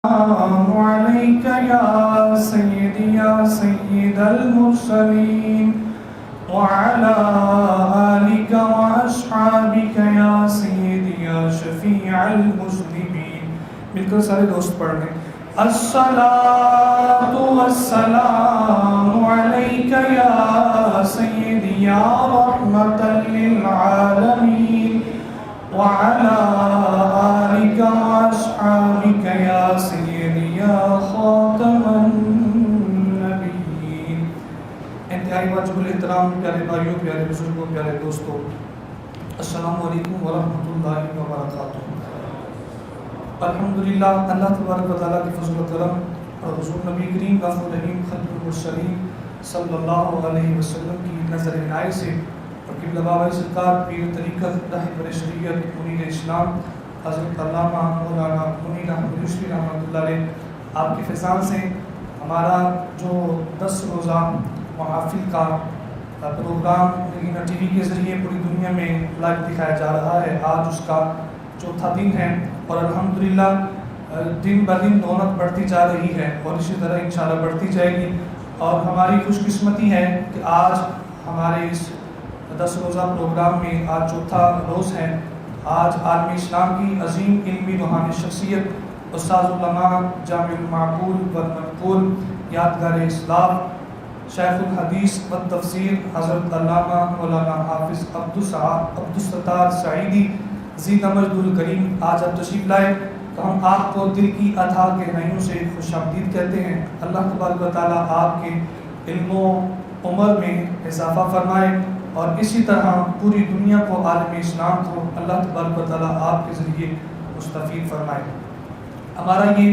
السلام عليك يا سيدي يا سيد المرسلين وعلى آلك وأصحابك يا سيدي يا شفيع المذنبين. مل کر سارے دوست پڑھ لیں. الصلاة والسلام عليك يا سيدي يا رحمة للعالمين وعلى آلك وأصحابك يا سيدي يا خاتم النبيين. انتہائی واجب الاحترام پیارے بھائیوں، پیارے بزرگوں، پیارے دوستوں، السلام علیکم ورحمۃ اللہ وبرکاتہ. الحمدللہ، اللہ تبارک و تعالیٰ کے فضل و کرم اور حضور نبی کریم غفور رحیم خاتم المرسلین صلی اللہ علیہ وسلم کی نظر عنایت سے اور قبلہ بابا سرکار پیر طریقت رہبر شریعت منیر اسلام حضرت علامہ مولانا منیر احمد یوسفی رحمۃ اللہ علیہ آپ کے فیضان سے ہمارا جو 10 روزہ محافل کا پروگرام نگینا ٹی وی کے ذریعے پوری دنیا میں لائیو دکھایا جا رہا ہے. آج اس کا چوتھا دن ہے اور الحمدللہ دن بہ دن رونق بڑھتی جا رہی ہے اور اسی طرح انشاءاللہ بڑھتی جائے گی. اور ہماری خوش قسمتی ہے کہ آج ہمارے اس 10 روزہ پروگرام میں آج چوتھا روز ہے. آج عالم اسلام کی عظیم علمی روحانی شخصیت استاد علماء جامع المعقول والمنقول یادگار اسلام شیخ الحدیث والتفسیر حضرت علامہ مولانا حافظ عبدالستار سعیدی زید مجد الکریم آج آپ تشریف لائے تو ہم آپ کو دل کی اتھاہ گہرائیوں سے خوش آمدید کہتے ہیں. اللہ تبارک و تعالیٰ آپ کے علم و عمر میں اضافہ فرمائے اور اسی طرح پوری دنیا کو عالم اسلام کو اللہ تبارک و تعالیٰ آپ کے ذریعے مستفید فرمائے. ہمارا یہ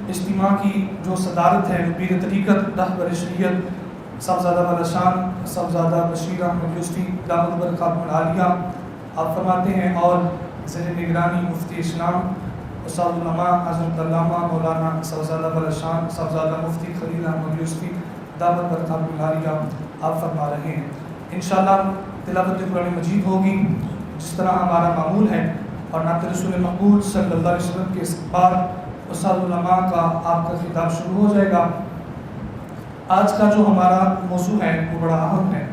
اجتماع کی جو صدارت ہے پیر طریقت رہبر شریعت صاحبزادہ والا شان صاحبزادہ بشیر احمد یوسفی دامت برکاتہ العالیہ آپ فرماتے ہیں اور زیر نگرانی مفتی اسلام استاد علماء حضرت علامہ مولانا صاحبزادہ والا شان صاحبزادہ مفتی خلیل احمد یوسفی دامت برکاتہ العالیہ آپ فرما رہے ہیں. انشاءاللہ تلاوت قرآن مجید ہوگی جس طرح ہمارا معمول ہے اور نعت رسول مقبول صلی اللہ علیہ وسلم کے بعد استاد علماء کا آپ کا خطاب شروع ہو جائے گا. آج کا جو ہمارا موضوع ہے وہ بڑا اہم ہے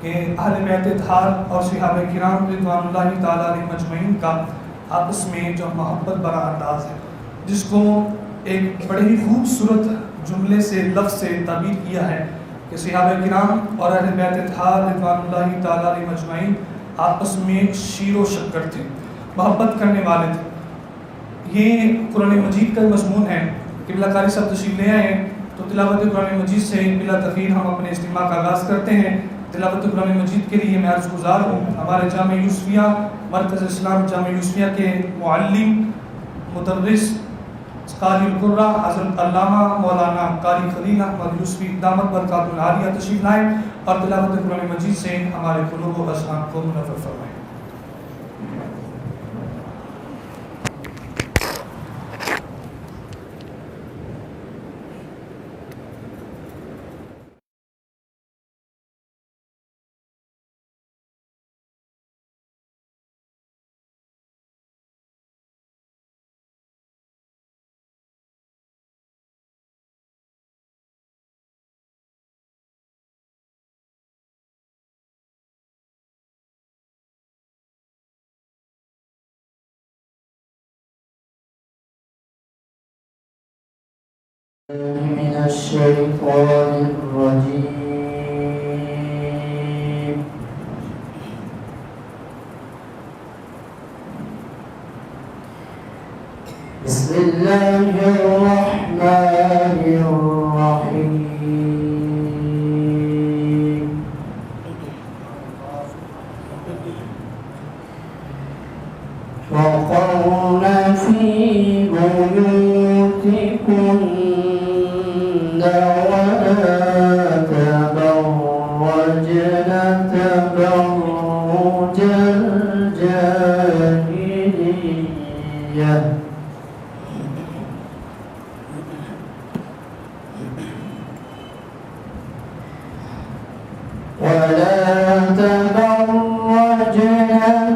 کہ اہل بیت اطہار اور صحابہ کرام رضوان اللہ تعالیٰ علیہ مجمعین کا آپس میں جو محبت بھرا انداز ہے جس کو ایک بڑے ہی خوبصورت جملے سے لفظ سے تعبیر کیا ہے کہ صحابہ کرام اور اہل بیت اطہار رضوان اللہ تعالیٰ علیہ مجمعین آپس میں شیر و شکر تھے، محبت کرنے والے تھے. یہ قرآن مجید کا مضمون ہے. قبلہ قاری صاحب تشریف لے آئے ہیں تو تلاوت قرآن مجید سے بلا تاخیر ہم اپنے اجتماع کا آغاز کرتے ہیں. تلاوت قرآن مجید کے لیے میں عرض گزار ہوں ہمارے جامع یوسفیہ مرکز اسلام جامع یوسفیہ کے معلم مدرس قاری القرہ حضرت علامہ مولانا قاری خلیل احمد یوسفی دامت برکاتہ العالیہ تشریف لائیں اور تلاوت قرآن مجید سے ہمارے قلوب و اذہان کو منور فرمائیں. من الشيطان الرجيم. بسم الله الرحمن الرحيم. وقرن في بيوتكن ولا تبرجن تبرج الجاهلية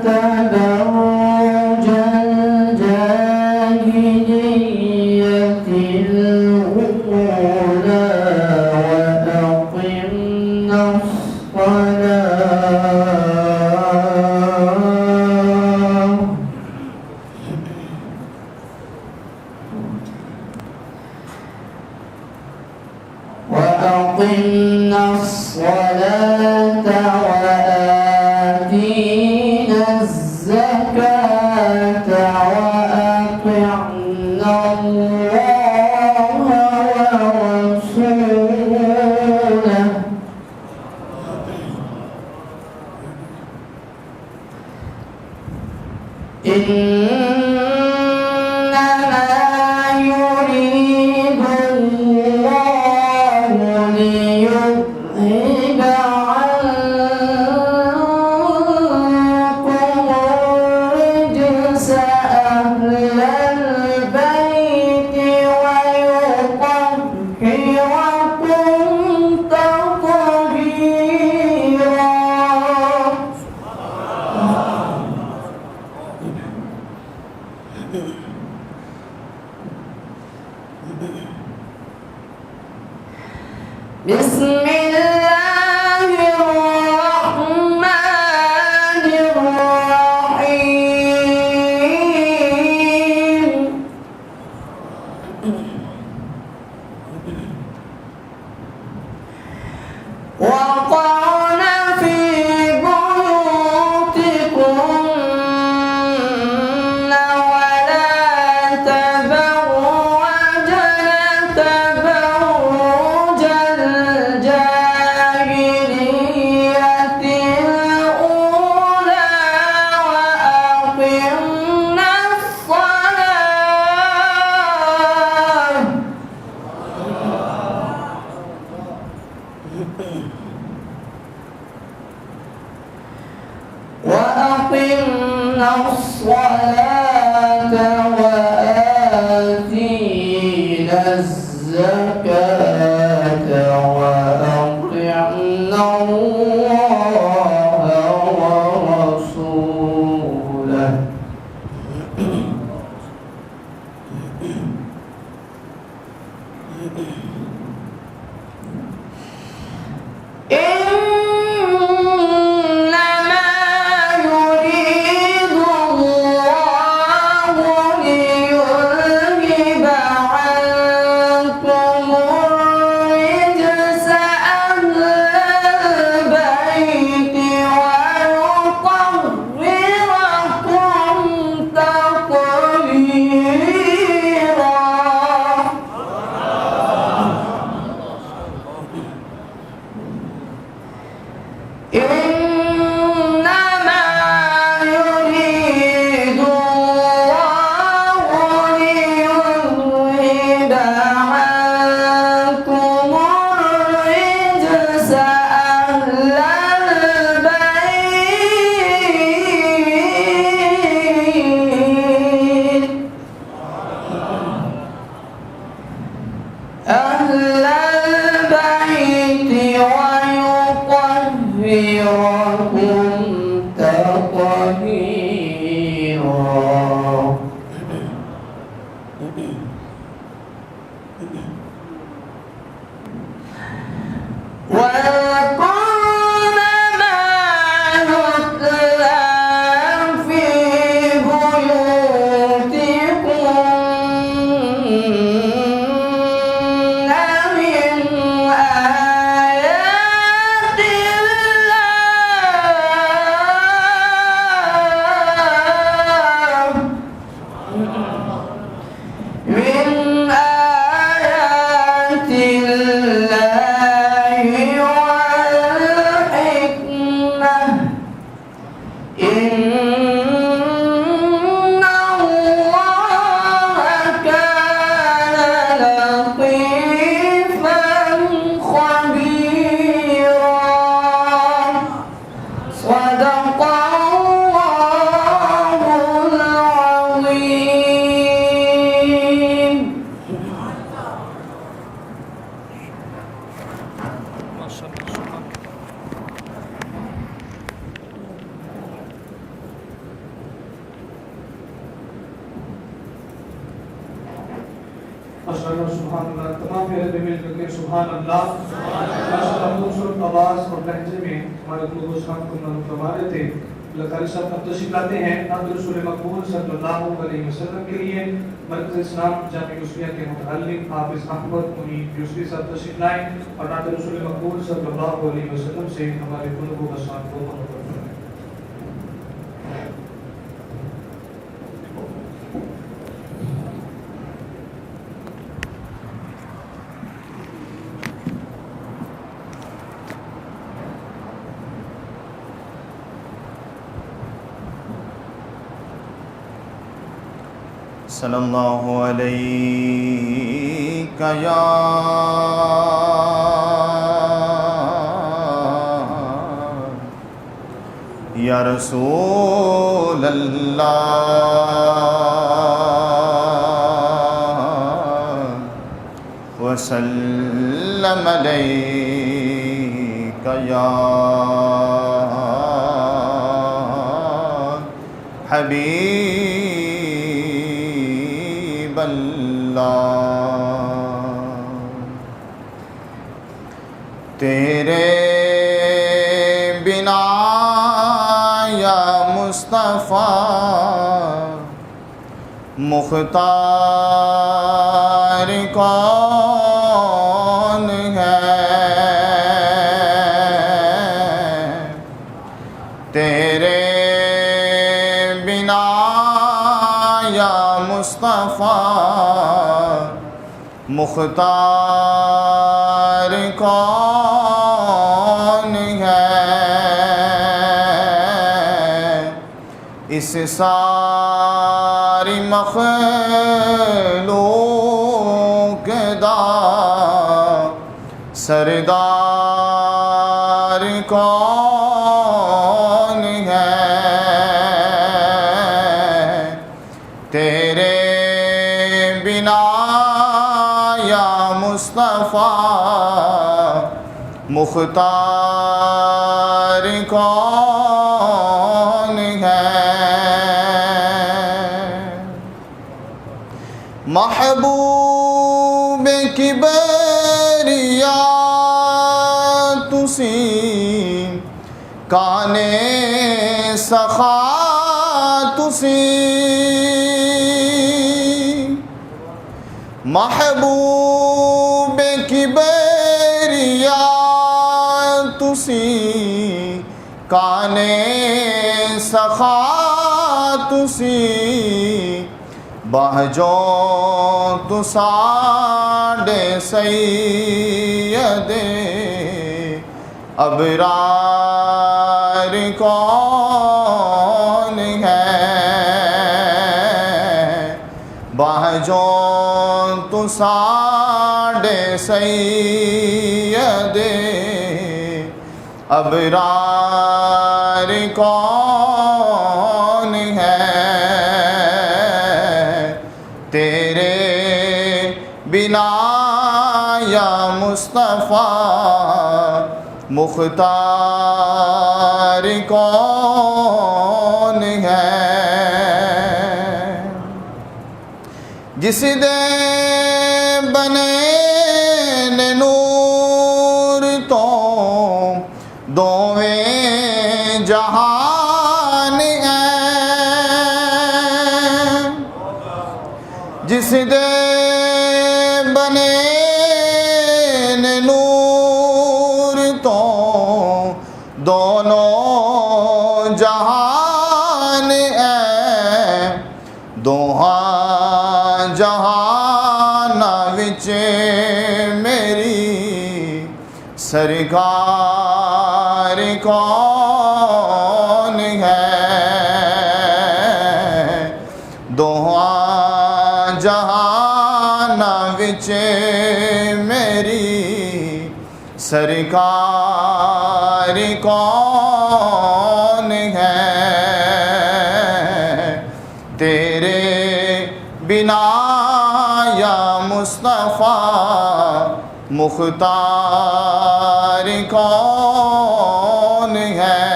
تبرج الجاهلية الأولى وأقمنا الصلاة وآتينا الزكاة وأطعنا الله ورسوله إنما يريد الله ليذهب عنكم الرجس أهل البيت ويطهركم تطهيرا. بسم الله الرحمن الرحيم. وقرن في بيوتكن ولا تبرجن تبرج الجاهلية الأولى وأقمنا الصلاة وآتينا الزكاة وأطعنا الله ورسوله إنما يريد الله ليذهب عنكم الرجس أهل البيت ويطهركم تطهيرا. إنما يريد الله ليذهب عنكم الرجس أهل البيت ويطهركم تطهيرا. واذكرن ما يتلى في بيوتكن من آيات الله من آيات الله اشہد سبحان اللہ. تمام پیارے بھی مل کر کے سبحان اللہ. ماشاءاللہ خوبصورت آواز اور لہجے میں ہمارے گلوب اسلام کو نام فرما رہے تھے. اللہ قاری صاحب اب تشریف لاتے ہیں نعت رسول مقبول صلی اللہ علیہ وسلم کے لیے. مرکز اسلام جامعہ یوسفیہ کے متعلق حافظ احمد منیب یوسفی صاحب تشریف لائیں اور نعت رسول مقبول صلی اللہ علیہ وسلم سے ہمارے گلوب اسلام کو محبت فرمائیں. صلی اللہ علیہ یا رسول اللہ وسلم علیک یا حبیب اللہ. تیرے بنا یا مصطفیٰ مختار کون ہے؟ تیرے بنا یا مصطفیٰ مختار کون ہے؟ اس ساری مخلوق دا سردار کون ہے؟ تیرے بنا یا مصطفیٰ مختار کون ہے؟ محبوب کبریا تسی کانے سخا تسی محبوب کبریا تسی کانے سخا تسی بہجوں تو ساڈے سید ابرار کون ہے؟ بہجوں تو ساڈے سید ابرار کون ہے؟ تیرے بنا یا مصطفیٰ مختار کون ہے؟ جس دے بنے نے نور تو دوویں جہان ہے. جس دے بنے نے نور تو دونوں جہان ہے. دوہاں جہان وچ میری سرکار کون ہے؟ دوہاں جہان وچ میری سرکار کون ہے؟ تیرے بنا یا مصطفیٰ مختار کون ہے؟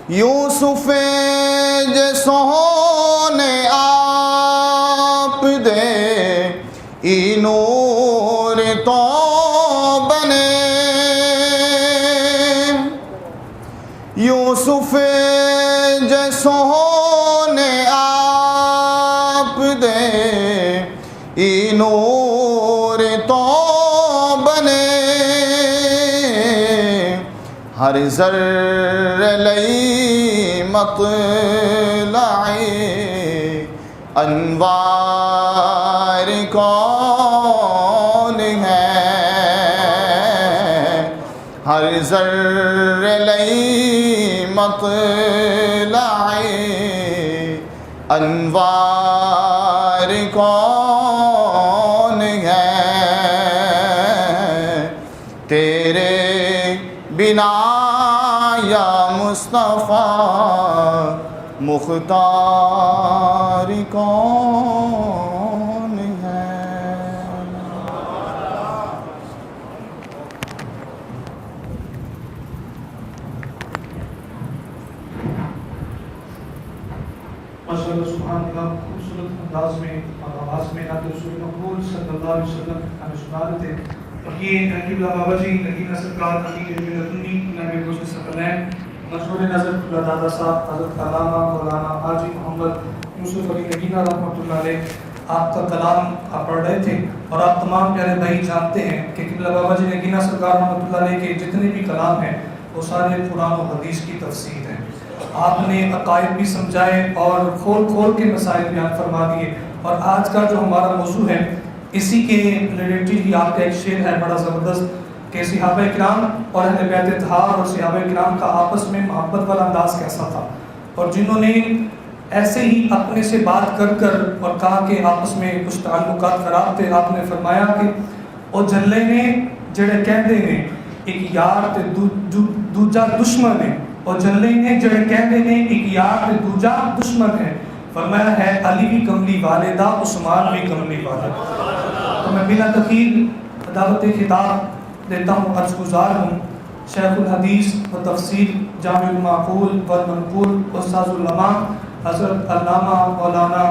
یوسف جے سونے آپ دے ای نور تو بنے یوسف جیسوں نے آپ دے ای نور تو بنے ہر ذرہ لئی مطلعِ انوار کون ہے ہر ذرہ لئی مطلعِ انوار کون ہے تیرے بنا یا مصطفیٰ مختار کون ہے ماشاءاللہ سبحان اللہ خوبصورت انداز میں اور آواز میں نعت رسول مقبول صلی اللہ علیہ وسلم ہمیں سنا رہے تھے اور یہ قبلہ بابا جی نگینہ سرکار امیر ملتنی نبی گوشت سقلین مشہور نظر قبلہ دادا صاحب حضرت علامہ مولانا حاجی محمد یوسف علی نگینہ رحمۃ اللہ علیہ آپ کا کلام آپ پڑھ رہے تھے اور آپ تمام پیارے بھائی جانتے ہیں کہ قبلہ بابا جی نگینہ سرکار رحمۃ اللہ علیہ کے جتنے بھی کلام ہیں وہ سارے قرآن و حدیث کی تفسیر ہیں آپ نے عقائد بھی سمجھائے اور کھول کھول کے مسائل بیان فرما دیے اور آج کا جو ہمارا موضوع ہے اسی کے ریلیٹڈ ہی آپ کا ایک شعر ہے بڑا زبردست کہ صحابہ کرام اور اہل بیت اطہار اور صحابہ کرام کا آپس میں محبت والا انداز کیسا تھا اور جنہوں نے ایسے ہی اپنے سے بات کر کر اور کہا کہ آپس میں کچھ تعلقات خراب تھے آپ نے فرمایا کہ او جلے نے جڑے کہندے نے ایک یار تے دوجا دشمن ہے اور جلے نے جڑے کہندے نے ایک یار تے دوجا دشمن ہے فرمایا ہے علی بھی کملی والدہ عثمان بھی کملی والدہ تو میں بلا تخیر دعوت خطاب دیتا ہوں عرض گزار ہوں شیخ الحدیث و تفسیر جامع المعقول والمنقول استاذ العلماء حضرت علامہ مولانا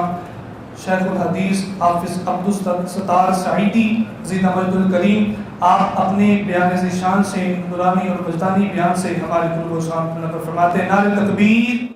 شیخ الحدیث حافظ عبدالستار سعیدی زیدہ مجد الکریم آپ اپنے بیان ذیشان سے نورانی اور وجدانی بیان سے ہمارے دل کو شان نظر فرماتے ہیں نعرہ تکبیر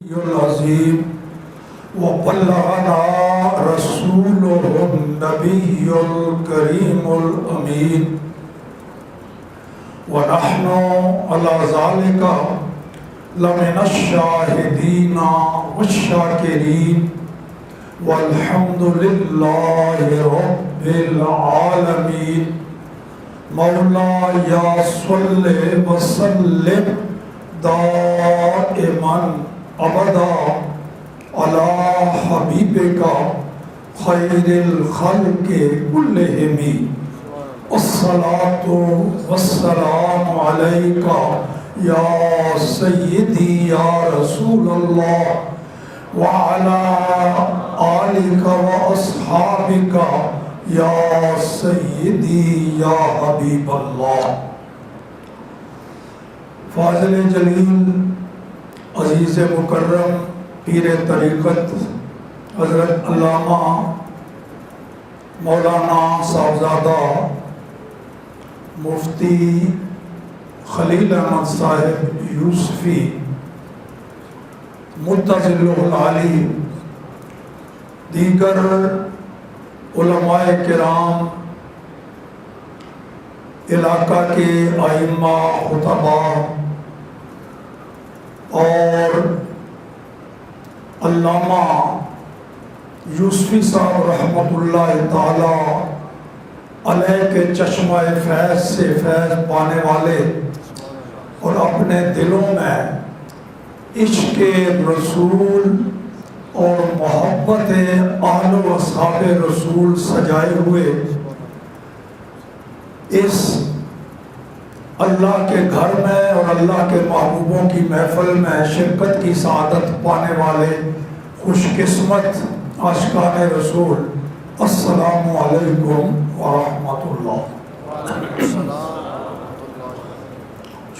العظيم وبلغنا رسوله النبي الكريم الأمين ونحن على ذلك لمن الشاهدين والشاكرين والحمد لله رب العالمين مولاي صل وسلم دائما ابدا على حبيبك خير الخلق كلهم الصلاة والسلام عليك يا سيدي يا رسول الله وعلى آلك وأصحابك يا سيدي يا حبيب الله فاضل جلیل عزیز مکرم پیر طریقت حضرت علامہ مولانا صاحبزادہ مفتی خلیل احمد صاحب یوسفی متظل العالی، دیگر علماء کرام، علاقہ کے ائمہ خطبہ اور علامہ یوسفی صاحب رحمۃ اللہ تعالی علیہ کے چشمہ فیض سے فیض پانے والے اور اپنے دلوں میں عشق رسول اور محبت آل و اصحاب رسول سجائے ہوئے اس اللہ کے گھر میں اور اللہ کے محبوبوں کی محفل میں شرکت کی سعادت پانے والے خوش قسمت عاشقان رسول، السلام علیکم ورحمۃ اللہ۔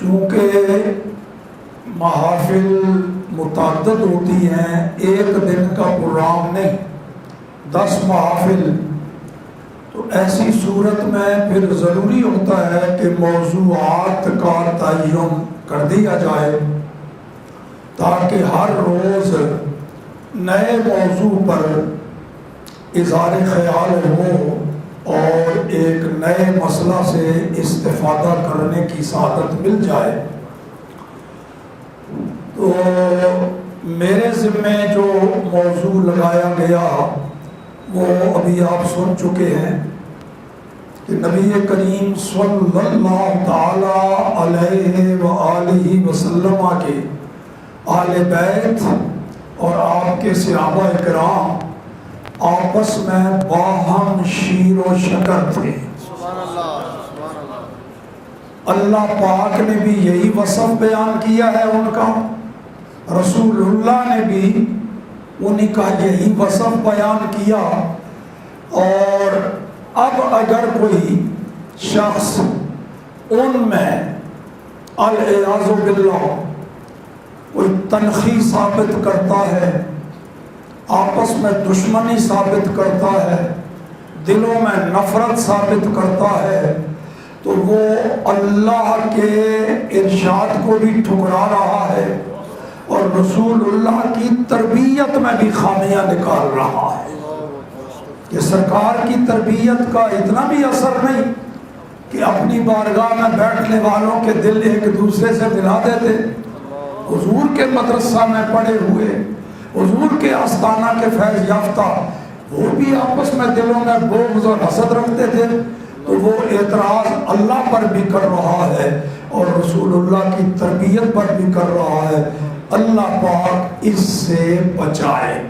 چونکہ محافل متعدد ہوتی ہیں، ایک دن کا پروگرام نہیں، 10 محافل، تو ایسی صورت میں پھر ضروری ہوتا ہے کہ موضوعات کا تعین کر دیا جائے تاکہ ہر روز نئے موضوع پر اظہار خیال ہو اور ایک نئے مسئلہ سے استفادہ کرنے کی سعادت مل جائے۔ تو میرے ذمے جو موضوع لگایا گیا وہ ابھی آپ سن چکے ہیں کہ نبی کریم صلی اللہ تعالی علیہ وآلہ وسلم کے اہل بیت اور آپ کے صحابہ کرام آپس میں باہم شیر و شکر تھے۔ اللہ پاک نے بھی یہی وصف بیان کیا ہے ان کا، رسول اللہ نے بھی انہی کا یہی وصف بیان کیا، اور اب اگر کوئی شخص ان میں الیاذ باللہ کوئی تنخی ثابت کرتا ہے، آپس میں دشمنی ثابت کرتا ہے، دلوں میں نفرت ثابت کرتا ہے، تو وہ اللہ کے ارشاد کو بھی ٹھکرا رہا ہے اور رسول اللہ کی تربیت میں بھی خامیاں نکال رہا ہے۔ کہ سرکار کی تربیت کا اتنا بھی اثر نہیں کہ اپنی بارگاہ میں بیٹھنے والوں کے دل ایک دوسرے سے ملا دیتے، حضور کے مدرسہ میں پڑھے ہوئے، حضور کے آستانہ کے فیض یافتہ، وہ بھی آپس میں دلوں میں بغض اور حسد رکھتے تھے، تو وہ اعتراض اللہ پر بھی کر رہا ہے اور رسول اللہ کی تربیت پر بھی کر رہا ہے۔ اللہ پاک اس سے بچائے۔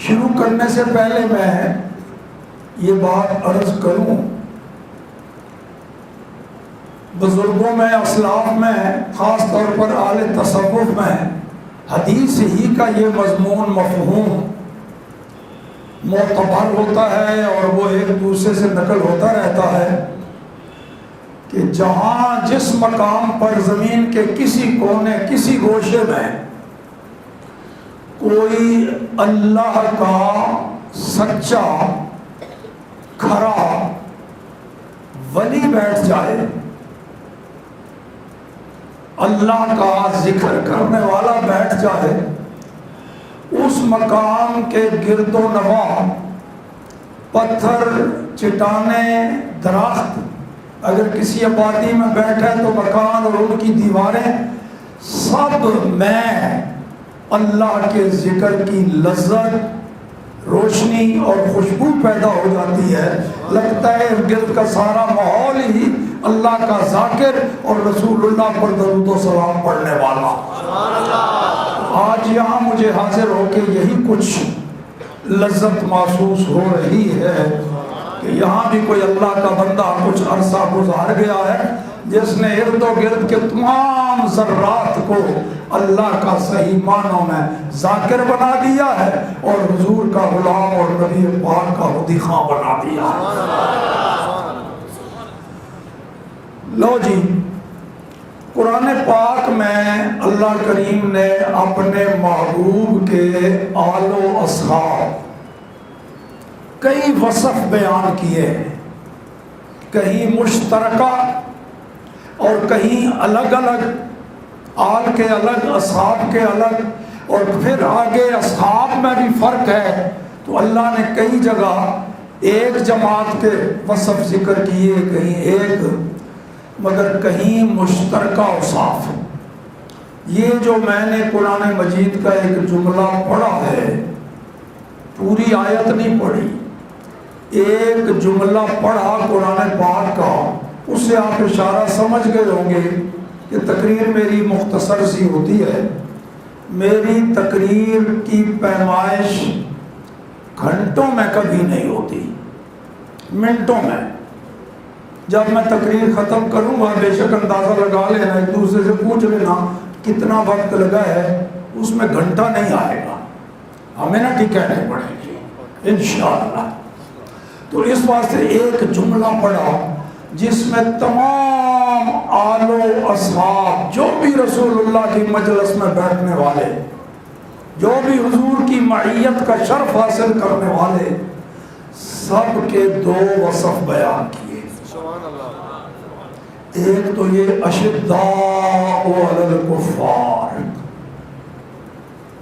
شروع کرنے سے پہلے میں یہ بات عرض کروں، بزرگوں میں، اسلاف میں، خاص طور پر اہل تصوف میں حدیث ہی کا یہ مضمون مفہوم معتبر ہوتا ہے اور وہ ایک دوسرے سے نقل ہوتا رہتا ہے کہ جہاں جس مقام پر زمین کے کسی کونے، کسی گوشے میں کوئی اللہ کا سچا کھرا ولی بیٹھ جائے، اللہ کا ذکر کرنے والا بیٹھ جائے، اس مقام کے گرد و نواح پتھر، چٹانیں، درخت، اگر کسی آبادی میں بیٹھے تو مکان اور ان کی دیواریں، سب میں اللہ کے ذکر کی لذت، روشنی اور خوشبو پیدا ہو جاتی ہے۔ لگتا ہے گرد کا سارا ماحول ہی اللہ کا ذاکر اور رسول اللہ پر درود و سلام پڑھنے والا۔ آج یہاں مجھے حاضر ہو کے یہی کچھ لذت محسوس ہو رہی ہے کہ یہاں بھی کوئی اللہ کا بندہ کچھ عرصہ گزار گیا ہے جس نے ارد و گرد کے تمام ذرات کو اللہ کا صحیح معنوں میں ذاکر بنا دیا ہے اور حضور کا غلام اور نبی پاک کا ہدی خواہ بنا دیا ہے۔ لو جی، قرآن پاک میں اللہ کریم نے اپنے محبوب کے آل و اصحاب کئی وصف بیان کیے ہیں، کہیں مشترکہ اور کہیں الگ الگ، آل کے الگ، اصحاب کے الگ، اور پھر آگے اصحاب میں بھی فرق ہے، تو اللہ نے کئی جگہ ایک جماعت کے وصف ذکر کیے، کہیں ایک، مگر کہیں مشترکہ اوصاف۔ یہ جو میں نے قرآن مجید کا ایک جملہ پڑھا ہے، پوری آیت نہیں پڑھی، ایک جملہ پڑھا قرآن پاک کا، اس سے آپ اشارہ سمجھ گئے ہوں گے کہ تقریر میری مختصر سی ہوتی ہے۔ میری تقریر کی پیمائش گھنٹوں میں کبھی نہیں ہوتی، منٹوں میں۔ جب میں تقریر ختم کروں گا بے شک اندازہ لگا لینا، ایک دوسرے سے پوچھ لینا کتنا وقت لگا ہے، اس میں گھنٹہ نہیں آئے گا، ہمیں نہ ٹھکانے پڑیں گے انشاءاللہ۔ تو اس واسطے ایک جملہ پڑھا جس میں تمام آل و اصحاب، جو بھی رسول اللہ کی مجلس میں بیٹھنے والے، جو بھی حضور کی معیت کا شرف حاصل کرنے والے، سب کے دو وصف بیان کیے۔ ایک تو یہ اشداء علی الکفار،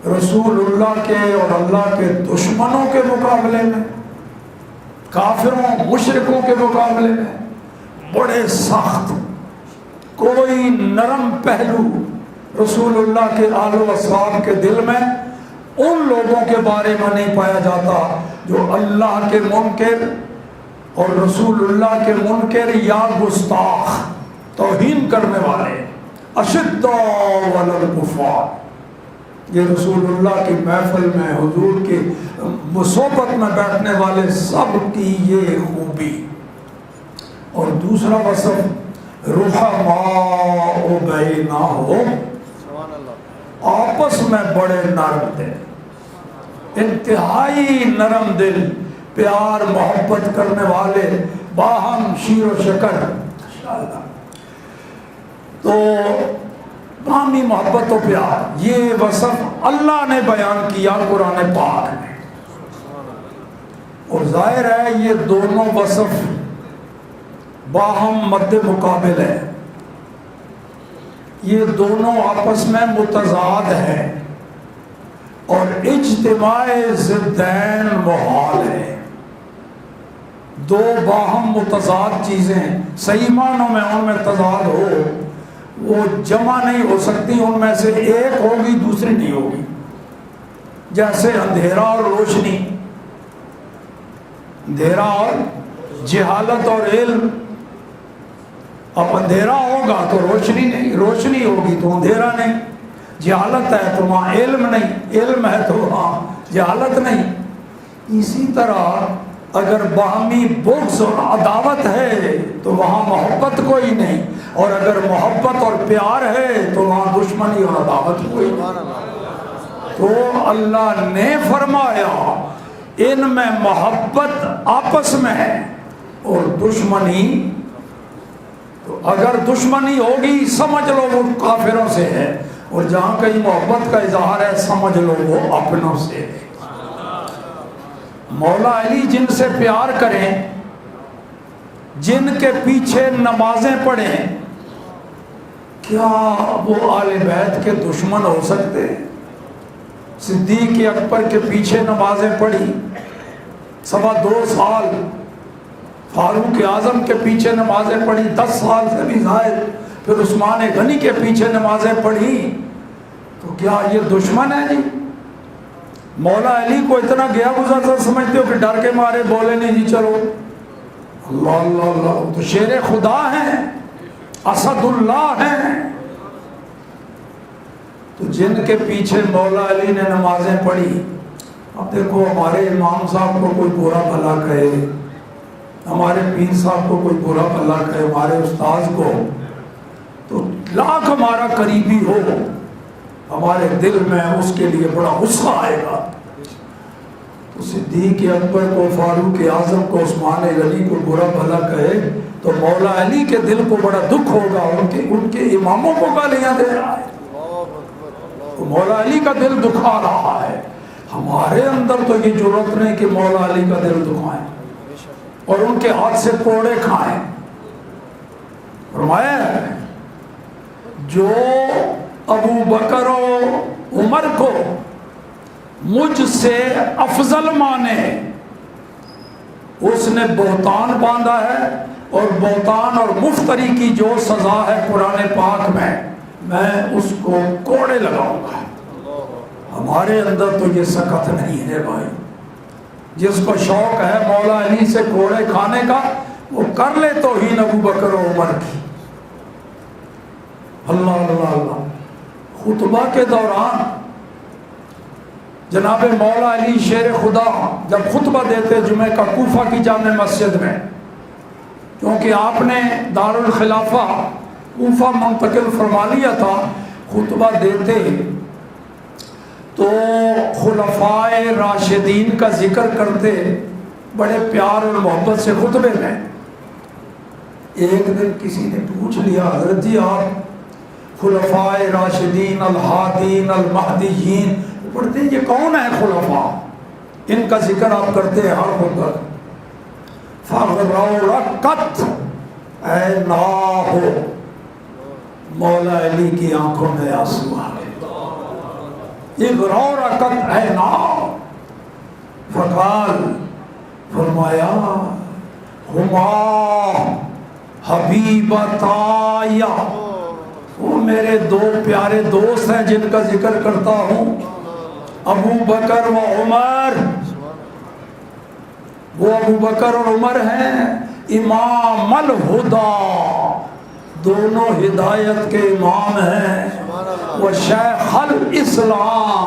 رسول اللہ کے اور اللہ کے دشمنوں کے مقابلے میں، کافروں مشرکوں کے مقابلے میں بڑے سخت، کوئی نرم پہلو رسول اللہ کے آل و اصحاب کے دل میں ان لوگوں کے بارے میں نہیں پایا جاتا جو اللہ کے منکر اور رسول اللہ کے منکر یا گستاخ، توہین کرنے والے، اشداء علی الکفار۔ یہ رسول اللہ کی محفل میں، حضور کی صحبت میں بیٹھنے والے سب کی یہ خوبی۔ اور دوسرا وصف رحماء بینہم، آپس میں بڑے نرم دل، انتہائی نرم دل، پیار محبت کرنے والے، باہم شیر و شکر۔ تو باہمی محبت و پیار، یہ وصف اللہ نے بیان کیا قرآن پاک میں، اور ظاہر ہے یہ دونوں وصف باہم مد مقابل ہے، یہ دونوں آپس میں متضاد ہیں، اور اجتماع ضدین محال ہے۔ دو باہم متضاد چیزیں صحیح معنوں میں ان میں تضاد ہو، وہ جمع نہیں ہو سکتی، ان میں سے ایک ہوگی دوسری نہیں ہوگی۔ جیسے اندھیرا اور روشنی، اندھیرا اور جہالت اور علم۔ اب اندھیرا ہوگا تو روشنی نہیں، روشنی ہوگی تو اندھیرا نہیں، جہالت ہے تو وہاں علم نہیں، علم ہے تو وہاں جہالت نہیں۔ اسی طرح اگر باہمی بغض اور عداوت ہے تو وہاں محبت کوئی نہیں، اور اگر محبت اور پیار ہے تو وہاں دشمنی اور عداوت کوئی نہیں۔ تو اللہ نے فرمایا ان میں محبت آپس میں ہے اور دشمنی، تو اگر دشمنی ہوگی سمجھ لو وہ کافروں سے ہے، اور جہاں کہیں محبت کا اظہار ہے سمجھ لو وہ اپنوں سے ہے۔ مولا علی جن سے پیار کریں، جن کے پیچھے نمازیں پڑھیں، کیا وہ آل بیت کے دشمن ہو سکتے؟ صدیق اکبر کے پیچھے نمازیں پڑھی 2.25 سال، فاروق اعظم کے پیچھے نمازیں پڑھی 10 سال سے بھی زائد، پھر عثمان غنی کے پیچھے نمازیں پڑھی، تو کیا یہ دشمن ہے جی؟ مولا علی کو اتنا گیا گزرتا سمجھتے ہو کہ ڈر کے مارے بولے نہیں جی چلو؟ اللہ اللہ اللہ، تو شیر خدا ہیں، اسد اللہ ہیں۔ تو جن کے پیچھے مولا علی نے نمازیں پڑھی، اب دیکھو ہمارے امام صاحب کو کوئی برا بھلا کہے، ہمارے پیر صاحب کو کوئی برا بھلا کہے، ہمارے استاذ کو، تو لاکھ ہمارا قریبی ہو، ہمارے دل میں اس کے لیے بڑا غصہ آئے گا۔ تو صدیق اکبر کو، فاروق اعظم کو، عثمان غنی کو برا بھلا کہے تو مولا علی کے دل کو بڑا دکھ ہوگا، ان کے اماموں کو گالیاں دے رہا ہے، تو مولا علی کا دل دکھا رہا ہے۔ ہمارے اندر تو یہ ضرورت نہیں کہ مولا علی کا دل دکھائیں اور ان کے ہاتھ سے کوڑے کھائیں. فرمایا جو ابو بکر و عمر کو مجھ سے افضل مانے اس نے بہتان باندھا ہے، اور بہتان اور مفتری کی جو سزا ہے قرآن پاک میں اس کو کوڑے لگاؤں گا. ہمارے اندر تو یہ سخت نہیں ہے بھائی. جس کو شوق ہے مولا علی سے کوڑے کھانے کا وہ کر لے توہین ابو بکر و عمر کی. اللہ اللہ اللہ. خطبہ کے دوران جناب مولا علی شیر خدا جب خطبہ دیتے جمعہ کا کوفہ کی جامع مسجد میں، کیونکہ آپ نے دارالخلافہ کوفہ منتقل فرما لیا تھا، خطبہ دیتے تو خلفائے راشدین کا ذکر کرتے بڑے پیار اور محبت سے خطبے میں. ایک دن کسی نے پوچھ لیا حضرت جی آپ خلفائے راشدین الہادین المہدیین پڑھتے ہیں، یہ کون ہے خلفاء؟ ان کا ذکر آپ کرتے ہیں ہر خطبہ. فغرورکت اے نا ہو، مولا علی کی آنکھوں میں آنسو آ گئے. اغرورکت اے نا، فقال فرمایا ہما حبیبتایا، وہ میرے دو پیارے دوست ہیں جن کا ذکر کرتا ہوں، ابو بکر و عمر. وہ ابو بکر اور عمر ہیں امام الہدا، دونوں ہدایت کے امام ہیں. وہ شیخ الاسلام،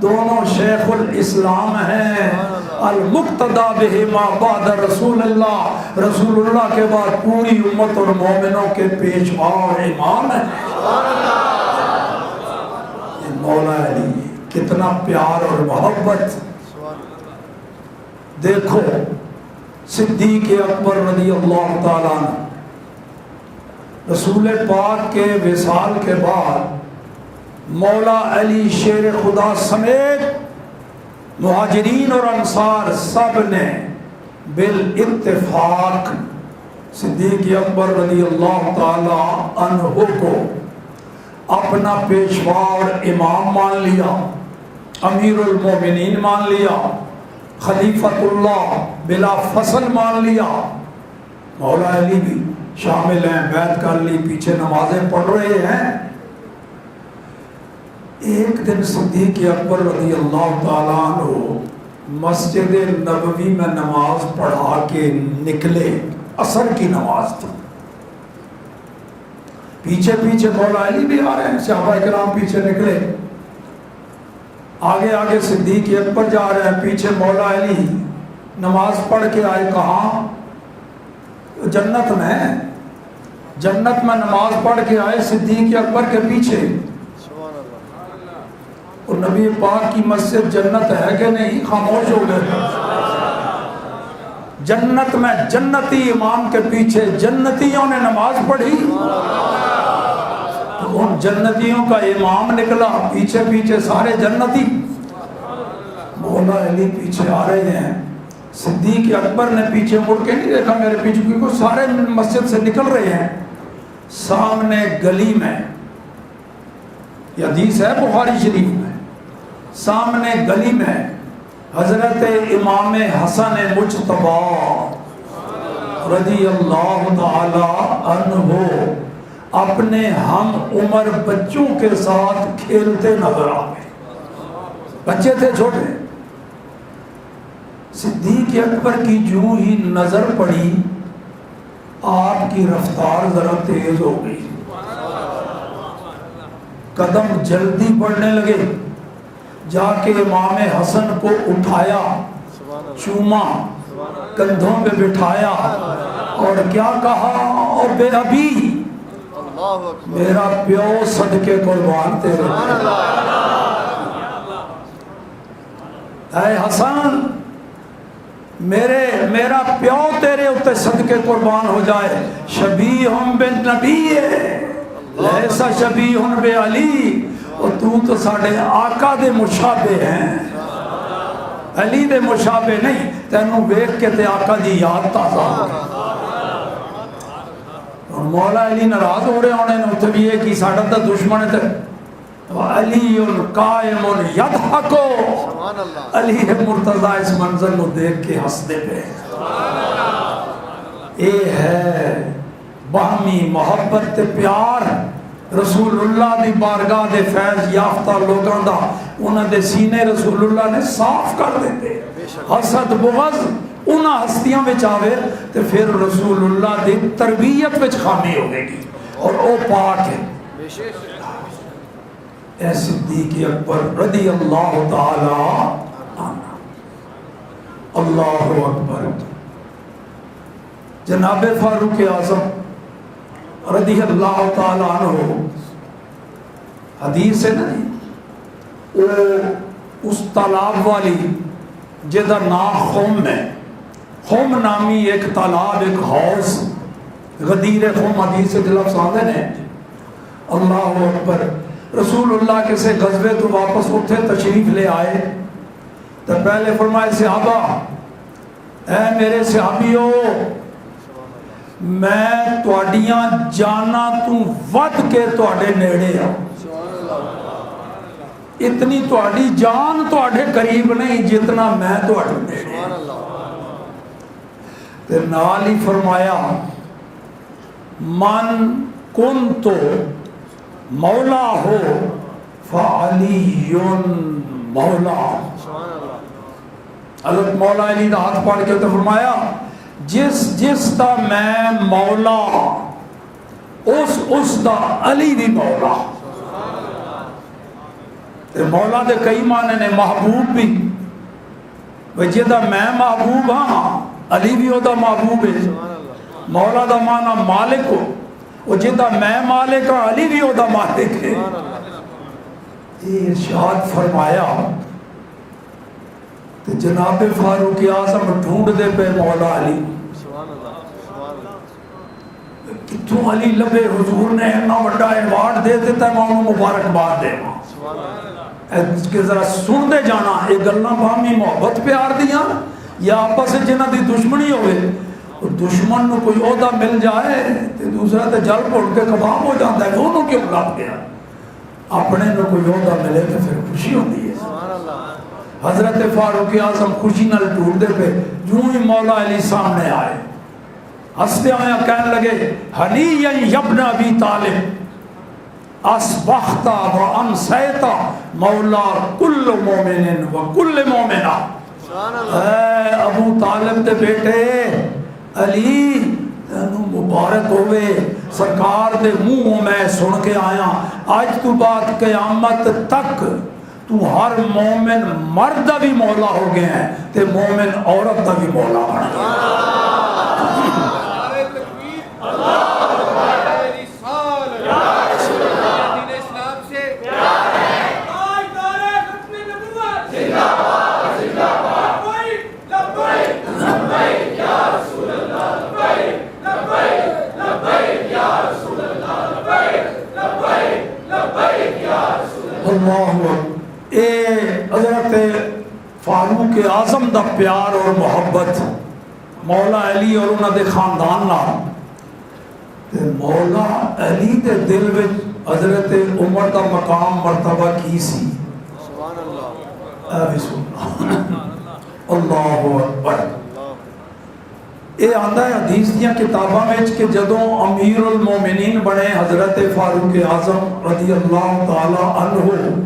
دونوں شیخ الاسلام ہیں. المقتدی بہما بعد رسول اللہ، رسول اللہ کے بعد پوری امت اور مومنوں کے پیشوا اور امام ہیں. یہ مولا علی کتنا پیار اور محبت. دیکھو صدیق اکبر رضی اللہ تعالیٰ عنہ رسول پاک کے وصال کے بعد مولا علی شیر خدا سمیت مہاجرین اور انصار سب نے بالاتفاق صدیق اکبر رضی اللہ تعالیٰ عنہ کو اپنا پیشوا اور امام مان لیا، امیر المومنین مان لیا، خلیفۃ اللہ بلا فصل مان لیا. مولا علی بھی شامل ہیں، بیعت کر لی، پیچھے نمازیں پڑھ رہے ہیں. ایک دن صدیق اکبر رضی اللہ تعالیٰ عنہ مسجد نبوی میں نماز پڑھا کے نکلے، عصر کی نماز تھی. پیچھے پیچھے مولا علی بھی آ رہے ہیں، صحابہ کرام پیچھے نکلے، آگے آگے صدیق اکبر جا رہے ہیں، پیچھے مولا علی نماز پڑھ کے آئے. کہاں؟ جنت میں نماز پڑھ کے آئے صدیق اکبر کے پیچھے. اور نبی پاک کی مسجد جنت ہے کہ نہیں؟ خاموش ہو گئے. جنت میں جنتی امام کے پیچھے جنتیوں نے نماز پڑھی، تو ان جنتیوں کا امام نکلا، پیچھے پیچھے سارے جنتی. مولا علی پیچھے آ رہے ہیں، صدیق اکبر نے پیچھے مڑ کے نہیں دیکھا میرے پیچھے، کیونکہ سارے مسجد سے نکل رہے ہیں. سامنے گلی میں، یہ حدیث ہے بخاری شریف میں، سامنے گلی میں حضرت امام حسن مجتبی رضی اللہ تعالی عنہ اپنے ہم عمر بچوں کے ساتھ کھیلتے نظر آئے. بچے تھے چھوٹے. صدیق اکبر کی جو ہی نظر پڑی، آپ کی رفتار ذرا تیز ہو گئی، قدم جلدی بڑھنے لگے. جا کے امام حسن کو اٹھایا، چوما، کندھوں پہ بٹھایا اور کیا کہا؟ اور بے ابی، میرا پیو صدقے قربان تیرے، اے حسن میرا پیو تیرے اتے صدقے قربان ہو جائے. شبیہم بالنبی لیسا شبیہن بعلی، اور تو ساڑھے آقا دے مشابہ ہیں. علی دے مشابہ نہیں، تینوں ویکھ کے تے آقا دی یاد تازہ ہو گئی۔ اور مولا علی ناراض ہو رہے ہونے نے اتنے بھی یہ کہ ساڈا تے دشمن ہے تے علی قائم یضحک، علی مرتضی اس منظر کو دیکھ کے ہنسدے پے۔ اے ہے باہمی محبت تے پیار رسول اللہ دی بارگاہ دے فیض یافتہ لوگاں دا، انہاں دے سینے رسول اللہ نے صاف کر دیتے۔ حسد بغض انہاں ہستیاں وچ آوے تے پھر رسول اللہ دی تربیت وچ خامی ہوے گی، اور او پاک ہے۔ اے صدیق اکبر رضی اللہ تعالی عنہ، اللہ اکبر۔ جناب فاروق اعظم رضی اللہ تعالی عنہ، حدیث ہے نا وہ اس تالاب والی جہاں نام خم ہے، خم نامی ایک تالاب، ایک حوض، غدیر خم حدیث کے لفظ آتے ہیں۔ اللہ اکبر۔ رسول اللہ کسی غزوے تو واپس اتھے تشریف لے آئے تو پہلے فرمائے صحابہ، اے میرے صحابیو، میں تواڈیاں جانا تو ود کے تواڈے نیڑے ہوں، اتنی تواڈی جان تواڈے قریب نہیں جتنا میں تواڈے نیڑے ہوں۔ تے نال ہی فرمایا من کن تو مولا ہو فعلی مولا۔ حضرت مولا علی دا ہاتھ پاڑ کے تو فرمایا جس دا میں مولا اس دا علی دی مولا۔ مولا دے کئی معنی نے، محبوب بھی، جہاں میں محبوب ہاں علی بھی وہ محبوب ہے۔ مولا دا معنی مالک ہو، وہ جہاں میں مالک ہاں علی بھی وہ مالک ہے۔ یہ ارشاد فرمایا تو جناب فاروق اعظم ڈھونڈ دے پہ مولا علی، کتوں علی لبے، حضور نے اتنا بڑا ایوارڈ دے دیتا ہے، میں انہوں مبارکباد دے اس کے ذرا سن دے جانا۔ یہ گلاں باہمی محبت پیار دیاں یا آپس سے جنہ دی دشمنی ہوئے، دشمن کو کوئی عہدہ مل جائے تو دوسرا تے جل پڑ کے کباب ہو جاتا ہے، انہوں کیوں لگ گیا؟ اپنے کو کوئی عہدہ ملے تو پھر خوشی ہوتی ہے۔ حضرت فاروق اعظم خوشی نال ٹوٹتے پہ، یوں ہی مولا علی سامنے آئے، ہنستے آیا کہنے لگے حنیّا یبن ابی طالب اصبحت و امسیت مولا کل مومن و کل مومنہ۔ اے ابو طالب دے بیٹے علی، تینوں مبارک ہوئے، سرکار دے منہ میں سن کے آیا آج تو بعد قیامت تک تو ہر مومن مرد بھی مولا ہو گئے ہیں تے مومن عورت دا بھی مولا بن گیا۔ اے حضرت فاروق اعظم دا پیار اور محبت مولا علی اور انہاں دے خاندان نال، تے مولا علی دے دل وچ حضرت عمر دا مقام مرتبہ کی سی؟ سبحان اللہ، اے بسم اللہ اکبر۔ یہ آندا ہے حدیث دیاں کتاباں وچ کہ جدوں امیر المومنین بنے حضرت فاروق اعظم رضی اللہ تعالی عنہ،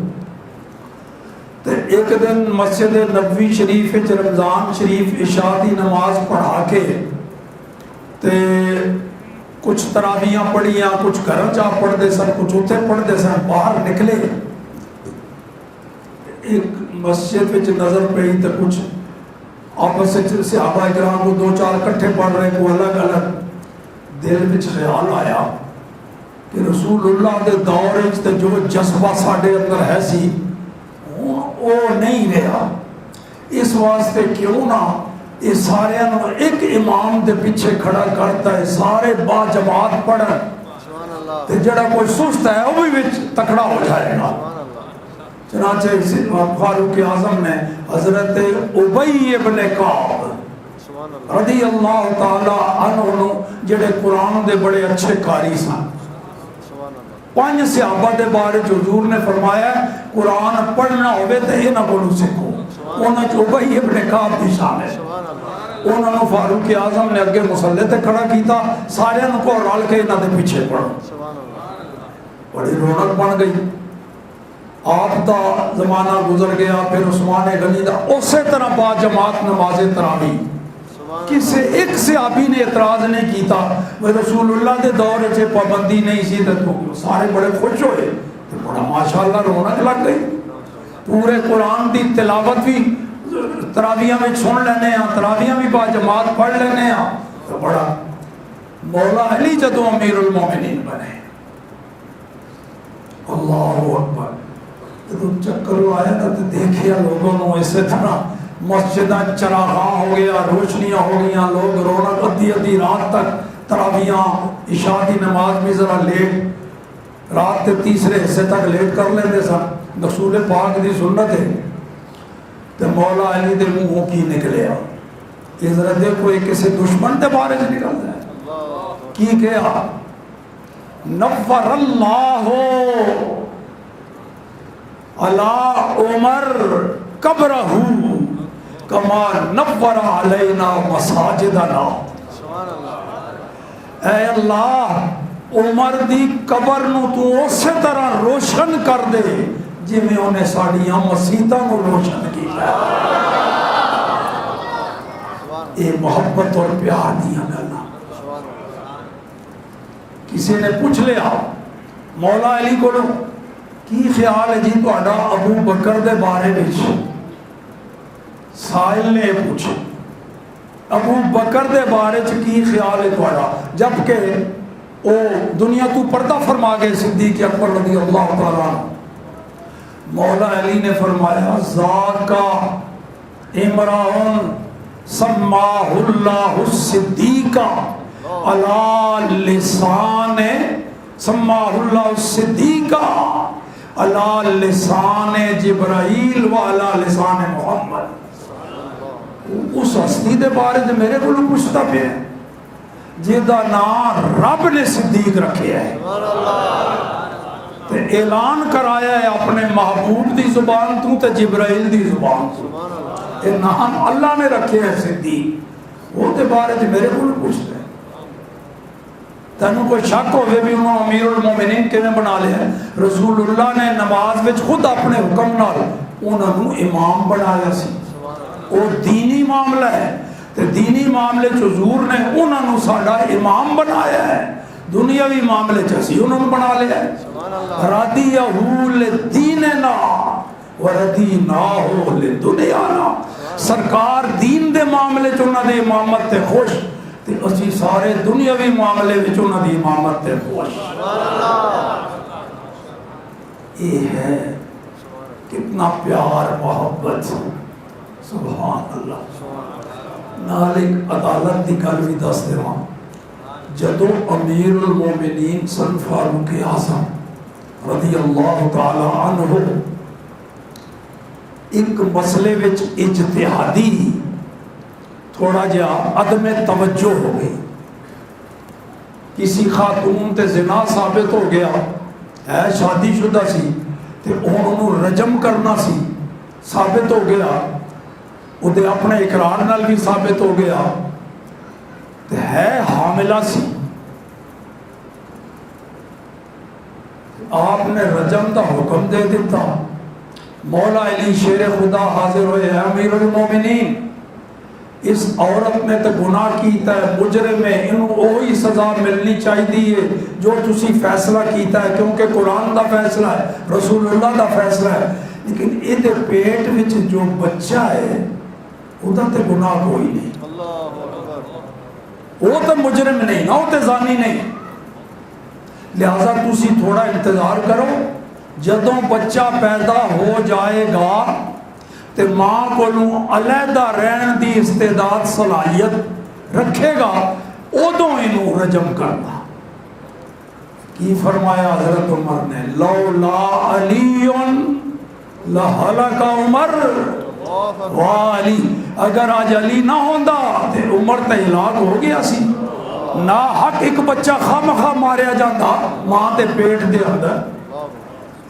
تے ایک دن مسجد نبوی شریف وچ رمضان شریف عشاء دی نماز پڑھا کے تے کچھ تراویحاں پڑھیاں، کچھ گھر جا پڑھتے سن، کچھ اتنے پڑھتے سن، باہر نکلے ایک مسجد وچ نظر پئی تے کچھ آپس سے صحابہ کرام کو دو چار کٹھے پڑھ رہے کو الگ الگ، دل وچ خیال آیا کہ رسول اللہ دے دور وچ تے جو جذبہ ساڈے اندر ہے سی وہ نہیں رہا، اس واسطے کیوں نہ یہ سارے ایک امام دے پیچھے کھڑا کرتا ہے، سارے با جماعت پڑھن تے جڑا کوئی سست ہے وہ بھی وچ تکڑا ہو جائے گا۔ چنانچہ فاروق اعظم نے حضرت ابی ابن کعب رضی اللہ تعالی عنہ جڑے قرآن دے بڑے اچھے قاری سن، 5 صحابہ دے بارے حضور نے فرمایا قرآن پڑھنا ہوئے تو یہ نہ بولو سکھو، انہوں نے ابی ابن کعب دی شان ہے، انہوں نے فاروق اعظم نے اگے مصلی تے کھڑا کیتا، سارے ان کو رل کے انہوں نے پیچھے پڑھو، بڑی رونق بن گئی۔ آپ دا زمانہ گزر گیا، پھر عثمان غنی دا اسی طرح با جماعت نماز تراویح، کسی ایک صحابی نے اعتراض نہیں کیتا، وہ رسول اللہ دے دور سے پابندی نہیں سی، تو سارے بڑے خوش ہوئے، تو بڑا ماشاءاللہ رونق لگ گئی، پورے قرآن دی تلاوت بھی تراویح میں سن لینے ہیں، تراویح بھی با جماعت پڑھ لینے ہیں، تو بڑا مولا علی جدو امیر المومنین بنے، اللہ اکبر۔ تو چکر آیا تھا تو دیکھیا لوگوں نے اسی طرح مسجدہ چراغاں ہو گیا، روشنیاں ہو گیا، لوگ رونق ادھی رات تک تراویحاں عشاء کی نماز بھی ذرا لیٹ، رات کے تیسرے حصے تک لیٹ کر لیندے سن، رسول پاک دی سنت ہے۔ تو مولا علی دے منہوں کی نکلیا، یہ ذرا دیکھو ایک کسی دشمن دے بارے سے نکل جائے کی کہا، نور اللہ علی عمر قبرہ کما نور علینا مساجدنا، اے اللہ عمر دی قبر نو تو اسی طرح روشن کر دے جی میں انہیں ساڑیاں مسیطوں کو روشن کیا۔ اے محبت اور پیار دیا گلا۔ کسی نے پوچھ لیا مولا علی کو کی خیال ہے جی تو اڈا ابو بکر دے بارے وچ، سائل نے پوچھا ابو بکر دے بارے چ کی خیال ہے تہاڈا، جبکہ او دنیا تو پردہ فرما گئے صدیق اکبر رضی اللہ تعالیٰ عنہ۔ مولا علی نے فرمایا ذاکا امرؤ سماہ اللہ الصدیق علی لسان، سماہ اللہ الصدیق علی لسان جبرائیل و علی لسان محمد۔ اس ہستی دے بارے جو میرے کو پوچھتا پہ ہے جیدہ نام رب نے صدیق رکھے ہے، تے اعلان کرایا ہے اپنے محبوب دی زبان تو تے جبرائیل دی زبان تو، یہ نام اللہ نے رکھے ہے صدیق، وہ دے بارے جو میرے کو پوچھتا ہے۔ تینوں کوئی شک ہوئے بھی انہوں امیر المومنین کے میں بنا لیا ہے، رسول اللہ نے نماز میں خود اپنے حکم نال انہوں امام بنایا سی، وہ دینی معاملہ ہے، تو دینی معاملے حضور نے انہوں ساڈا امام بنایا ہے، دنیاوی معاملے چسی انہوں بنا لیا ہے۔ رضیہ لدیننا وردیناہ لدنیانا، سرکار دین دے معاملے چنہ دے امامت تے خوش، تے اسی سارے دنیاوی معاملے چنہ دی امامت تے خوش۔ یہ ہے کتنا پیار محبت، سبحان اللہ۔ نالک عدالت دی گل بھی دس دیواں، جدو امیر المومنین سن فاروق اعظم رضی اللہ تعالی عنہ ایک مسئلے وچ اجتہادی تھوڑا جا عدم توجہ ہو گئی، کسی خاتون تے زنا ثابت ہو گیا ہے، شادی شدہ سی تے انہوں رجم کرنا سی، ثابت ہو گیا، وہ دے اپنے اقرار نال بھی ثابت ہو گیا، تے ہے حاملہ سی، آپ نے رجم دا حکم دے دیتا۔ مولا علی شیر خدا حاضر ہوئے، امیر المومنین اس عورت نے تو گناہ کیتا ہے، مجرم ہے، انہوں وہی سزا ملنی چاہیے جو تسی فیصلہ کیتا ہے، کیونکہ قرآن دا فیصلہ ہے، رسول اللہ دا فیصلہ ہے، لیکن یہ پیٹ وچ جو بچہ ہے وہ تو گناہ کوئی نہیں، وہ تو مجرم نہیں نہ، وہ تو زانی نہیں، لہذا تسی تھوڑا انتظار کرو، جدوں بچہ پیدا ہو جائے گا تے ماں کو علیحدہ رہن دی استعداد صلاحیت رکھے گا، ادوں انہوں رجم کرنا۔ کی فرمایا حضرت عمر نے، لولا علی لہلک عمر والی، اگر آج علی نہ ہوندا تے عمر تے ہلاک ہو گیا سی۔ نا حق ایک بچہ خامخواہ ماریا جاتا ماں تے پیٹ دے اندر،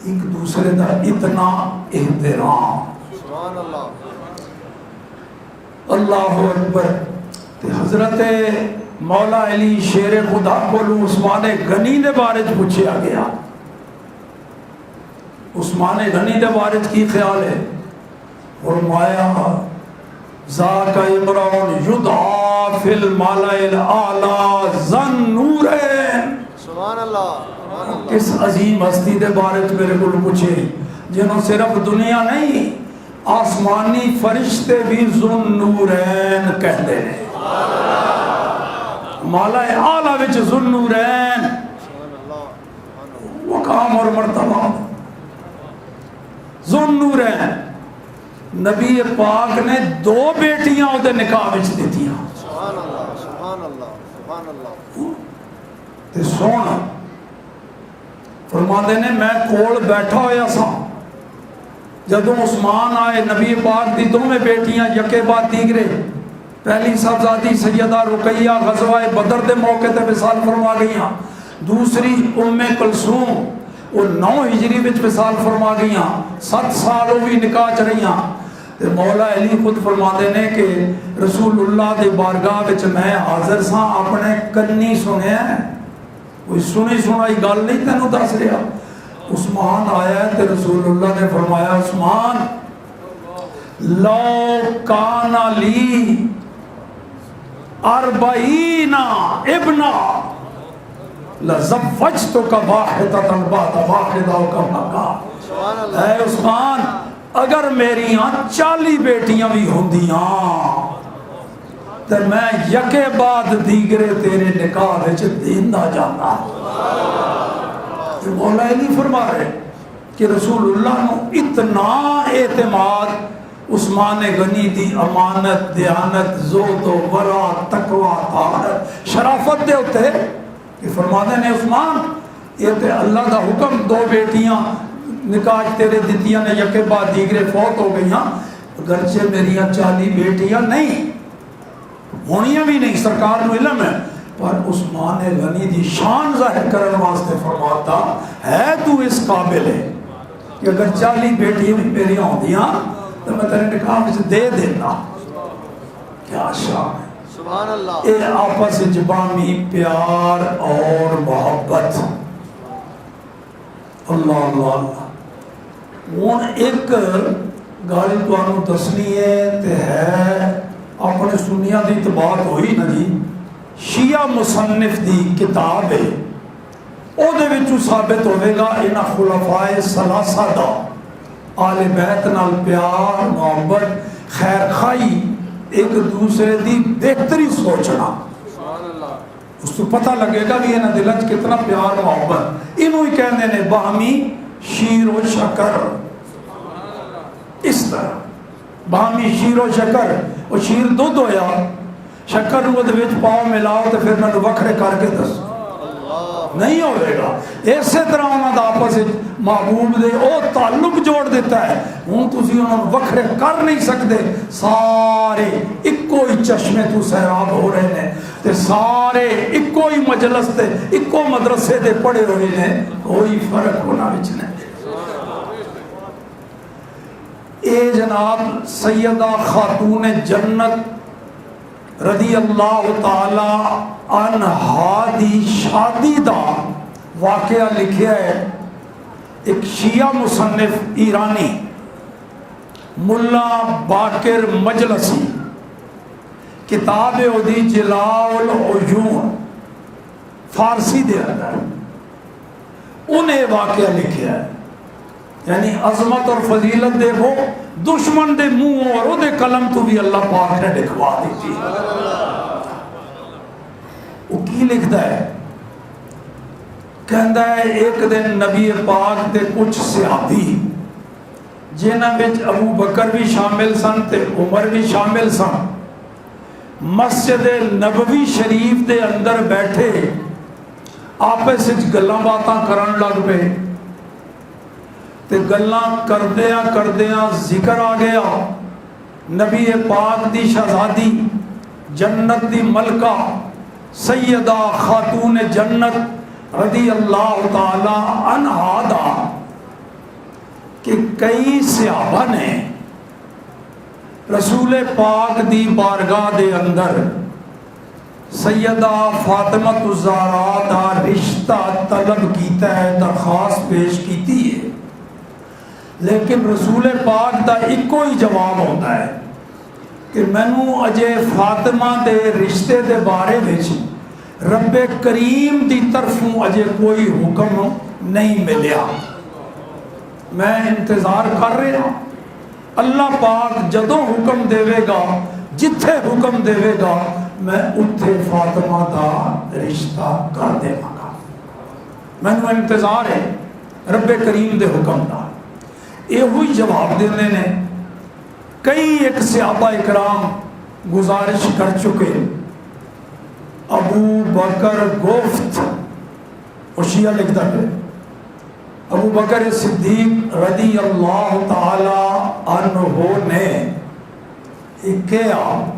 ایک دوسرے دا اتنا احترام، سبحان اللہ، اللہ اکبر۔ تے حضرت مولا علی شیر خدا کو عثمان غنی دے بارے پوچھا گیا، عثمان غنی دے بارے کی خیال ہے؟ فرمایا ذاک عمران یدعا فی الملأ الاعلی ذن نورین، سبحان اللہ، سبحان اللہ، کس عظیم ہستی دے بارے میرے کو پوچھے جنہوں صرف دنیا نہیں آسمانی فرشتے بھی ذن نورین کہتے ہیں، مالا اعلی وچ ذن نورین مقام اور مرتبہ ذن نورین۔ نبی پاک نے 2 بیٹیاں دے نکاح وچ دتیاں، سبحان اللہ، سبحان اللہ، سبحان اللہ، تے سونا فرماندے نے میں کول بیٹھا ہویا سا جدوں عثمان آئے، نبی پاک دی 2 بیٹیاں یکے بعد دیگرے، پہلی صاحبزادی سیدہ رقیہ غزوہ بدر دے موقع تے وصال فرما گئیاں، دوسری ام کلثوم وہ 9 ہجری وچ وصال فرما گئیاں، 7 سال وہ بھی نکاح چ رہیاں۔ تے مولا علی خود فرماندے نے کہ رسول اللہ دے بارگاہ وچ میں حاضر ساں، اپنے کنی سنیا ہے، کوئی سنی سنائی گل نہیں تینوں دس رہا۔ عثمان آیا تے رسول اللہ نے فرمایا عثمان لو کان لی 40 ابنا لزوجتک واحدۃ بعد واحدہ کما قال، اے عثمان اگر میریاں 40 بیٹیاں بھی ہوندیاں تے میں یکے بعد دیگرے تیرے نکاح وچ دیندا جانا۔ مولا علی فرما رہے کہ رسول اللہ نو اتنا اعتماد عثمان غنی دی امانت، دیانت، زہد و ورع، تقوی، طاعت، شرافت دے ہوتے کہ فرمانے نے عثمان یہ تے اللہ دا حکم 2 بیٹیاں نکاح تیرے دتیاں نے یکے بعد دیگرے فوت ہو گئیاں، اگرچہ میریاں 40 بیٹیاں نہیں ہونیاں بھی نہیں، سرکار نو علم ہے، پر عثمان غنی دی شان ظاہر کرنے واسطے فرماتا ہے تو اس قابل ہے کہ اگر 40 بیٹیاں بھی میری ہوندیاں تو میں تیرے نکاح میں دے دینا۔ کیا شان ہے، سبحان اللہ، اے آپس بامی پیار اور محبت، اللہ اللہ اللہ۔ ہوں ایک گل تمہیں دسنی ہے تے ہے اپنے سنیاں دی تو بات ہوئی نا جی، شیعہ مصنف دی کتاب ہے، او دے وچوں ثابت ہوئے گا انہاں خلفائے ثلاثہ دا آل بیت نال پیار، محبت، خیر خائی، ایک دوسرے دی بہتری سوچنا، اس تو پتہ لگے گا کہ انہاں دلچ کتنا پیار محبت، انہوں ہی کہنے نے باہمی شیر و شکر، اس طرح باہمی شیر و شکر، وہ شیر دودھ ہویا شکر نو دے وچ پاؤ ملاؤ تو پھر میں وکھرے کر کے دس نہیں ہوئے گا۔ اسی طرح انہوں نے آپس محبوب دے او تعلق جوڑ دیتا ہے، ہوں تسی انہوں نے وکھرے کر نہیں سکتے، سارے اکو ہی چشمے تو سیراب ہو رہے ہیں تے سارے اکو ہی مجلس تے اکو مدرسے دے پڑھے ہوئے ہیں، کوئی فرق ہونا وچ نہیں۔ اے جناب سیدہ خاتون جنت رضی اللہ تعالی عنہا دی شادی دا واقعہ لکھیا ہے ایک شیعہ مصنف ایرانی ملا باقر مجلسی، کتاب دی جلاء العیون فارسی دے اندر انہیں واقعہ لکھیا ہے، یعنی عظمت اور فضیلت دیکھو، دشمن دے منہ اور او دے قلم تو بھی اللہ پاک نے لکھوا دیتی۔ وہ کی لکھتا ہے؟ کہندا ہے ایک دن نبی پاک دے کچھ صحابی جنہاں وچ ابو بکر بھی شامل سن تے عمر بھی شامل سن، مسجد نبوی شریف دے اندر بیٹھے آپس وچ گلاں باتاں کرن لگ پے تے گلاں کردیاں ذکر آ گیا نبی پاک دی شہزادی جنت دی ملکہ سیدہ خاتون جنت رضی اللہ تعالی عنہا دا کہ کئی صحابہ نے رسول پاک دی بارگاہ دے اندر سیدہ فاطمہ الزہرا دا رشتہ طلب کیتا ہے، درخواست پیش کیتی ہے، لیکن رسول پاک دا ایکو ہی جواب ہوتا ہے کہ مینوں اجے فاطمہ دے رشتے دے بارے وچ رب کریم دی طرفوں اجے کوئی حکم نہیں ملیا، میں انتظار کر رہا ہوں، اللہ پاک جدوں حکم دے گا، جتھے حکم دے گا میں اتھے فاطمہ دا رشتہ کر دے گا، مینوں انتظار ہے رب کریم دے حکم دا۔ یہ ہوئی جواب دینے نے کئی ایک صحابہ اکرام گزارش کر چکے، ابو بکر گفت، اور شیعہ لکھتا ہے ابو بکر صدیق رضی اللہ تعالی عنہ نے کہا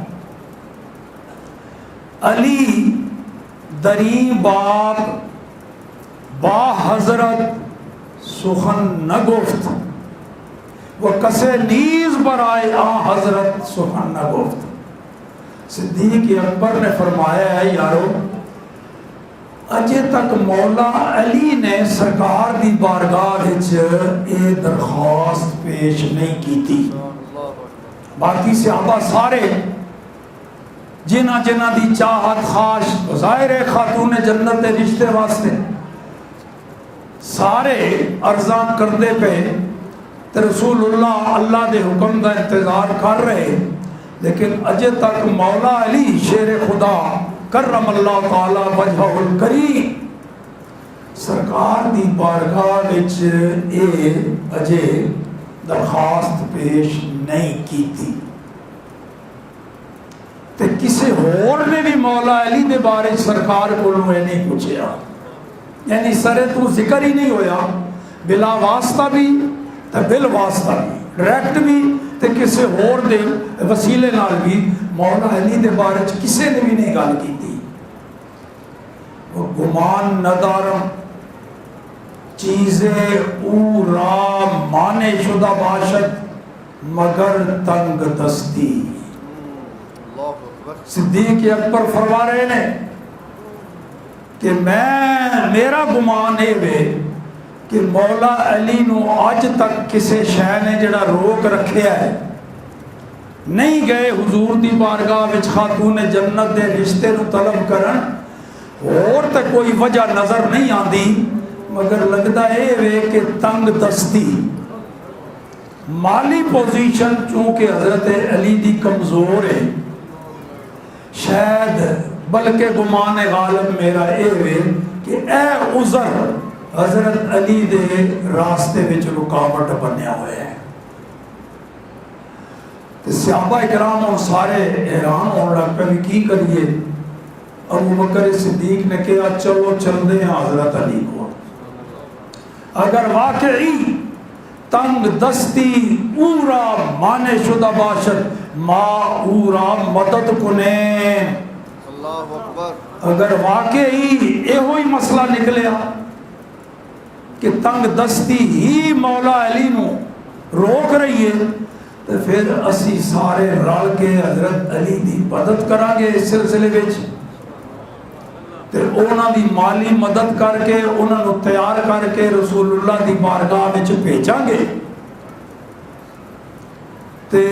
علی دری باپ با حضرت سخن نہ گفت وہ کسے نیز برائے آ حضرت سخن نہ گفت۔ صدیق اکبر نے فرمایا ہے یارو اجے تک مولا علی نے سرکار دی بارگاہ وچ اے درخواست پیش نہیں کیتی، باقی صحابہ سارے جنہ دی چاہت خواہش ظاہر خاتون جنت دے رشتے واسطے سارے عرضاں کردے پہ تے رسول اللہ دے حکم دا انتظار کر رہے، لیکن اجے تک مولا علی شیر خدا کرم اللہ تعالی وجہہ الکریم سرکار دی بارگاہ وچ اے اجے درخواست پیش نہیں کیتی، تے کسے اور نے بھی مولا علی دے بارے سرکار کو نہیں پوچھیا، یعنی سرے تو ذکر ہی نہیں ہویا، بلا واسطہ بھی تے بل واسطہ بھی، ڈائریکٹ بھی تے کسے اور دے وسیلے نال بھی مولا علی دے بارے کسے نے بھی نہیں گل کیتی۔ وہ گمان ندارم چیزیں او را مانے شدہ باشد مگر تنگ دستی۔ صدیق اکبر فرما رہے نے کہ میرا گمان ہے کہ مولا علی نو آج تک کسے شے نے جڑا روک رکھیا ہے، نہیں گئے حضور دی بارگاہ وچ خاتون جنت دے رشتے نو طلب کرن، اور تے کوئی وجہ نظر نہیں آندی، مگر لگتا ہے کہ تنگ دستی، مالی پوزیشن چونکہ حضرت علی دی کمزور ہے شاید، بلکہ گمان غالب میرا اے کہ اے عذر حضرت علی دے راستے وچ رکاوٹ بنیا ہوئے ہیں۔ صحابہ اکرام اور سارے حیران ہونے لگ پہ کی کریے؟ ابو بکر صدیق نے کہا چلو چلتے ہیں حضرت علی کو، اگر واقعی تنگ دستی اورا مانے شدہ باشد ما اورا مدد کنے، اللہ اکبر، اگر واقعی یہ ہوئی مسئلہ نکلیا کہ تنگ دستی ہی مولا علی نو روک رہی ہے، تو پھر اسی سارے رل کے حضرت علی دی مدد کریں گے اس سلسلے وچ، تے اونا دی مالی مدد کر کے انہوں نے تیار کر کے رسول اللہ دی بارگاہ وچ بھیجاں گے۔ تے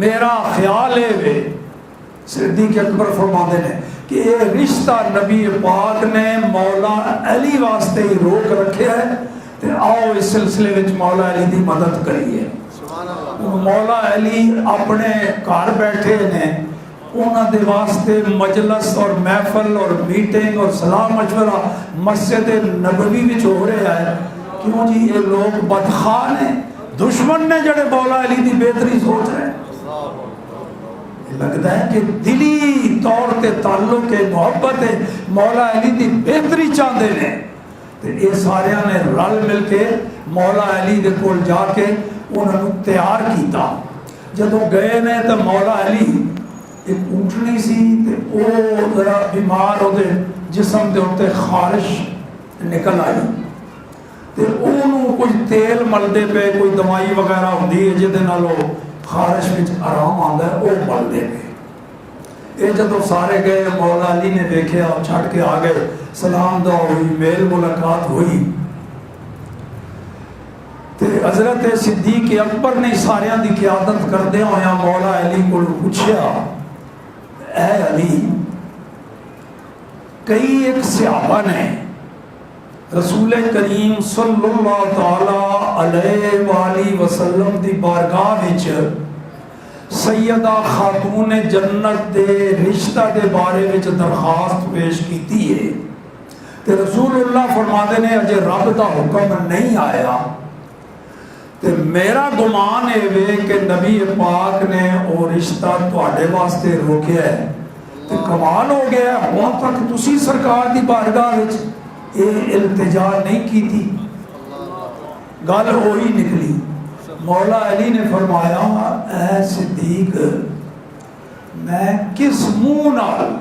میرا خیال ہے صدیق اکبر فرماتے ہیں کہ یہ رشتہ نبی پاک نے مولا علی واسطے ہی روک رکھے ہے، تے آؤ اس سلسلے وچ مولا علی دی مدد کریے۔ مولا علی اپنے گھر بیٹھے نے، انہوں دے واسطے مجلس اور محفل اور میٹنگ اور سلام مشورہ مسجد نبوی وچ ہو رہا ہے، کیوں جی یہ لوگ بدخواہ ہیں، دشمن نے جڑے مولا علی دی بہتری سوچ رہے ہیں، لگتا ہے کہ دلی طور تے تعلق محبت مولا علی دی بہتری چاہتے ہیں، تو یہ سارے نے رل مل کے مولا علی دے کول جا کے انہوں نے تیار کیتا. جدوں گئے نے تو مولا علی ایک اونٹنی سی تے او ذرا بیمار ہو دے جسم دے اوتے خارش نکل آئی تے انہوں کچھ تیل ملدے پہ کوئی دوائی وغیرہ ہوندی ہے جدے نال خارش وچ آرام آندا ہے او ملدے پہ. یہ جدو سارے گئے مولا علی نے دیکھا چھڑ کے آ گئے سلام دعا ہوئی میل ملاقات ہوئی تے حضرت صدیق اکبر نے سارے دی قیادت کردے ہویا مولا علی کو پوچھا اے علی کئی ایک صحابہ نے رسول کریم صلی اللہ تعالی علیہ وآلہ وسلم دی بارگاہ وچ سیدہ خاتون جنت دے رشتہ دے بارے وچ درخواست پیش کیتی ہے تے رسول اللہ فرماتے نے اجے رب دا حکم نہیں آیا تے میرا گمان ہے وے کہ نبی پاک نے او رشتہ تواڈے واسطے روکیا ہے تے کمال ہو گیا ہن تک تسی سرکار دی بارگاہ وچ اے التجا نہیں کیتی. گل وہی نکلی. مولا علی نے فرمایا اے صدیق میں کس منہ نال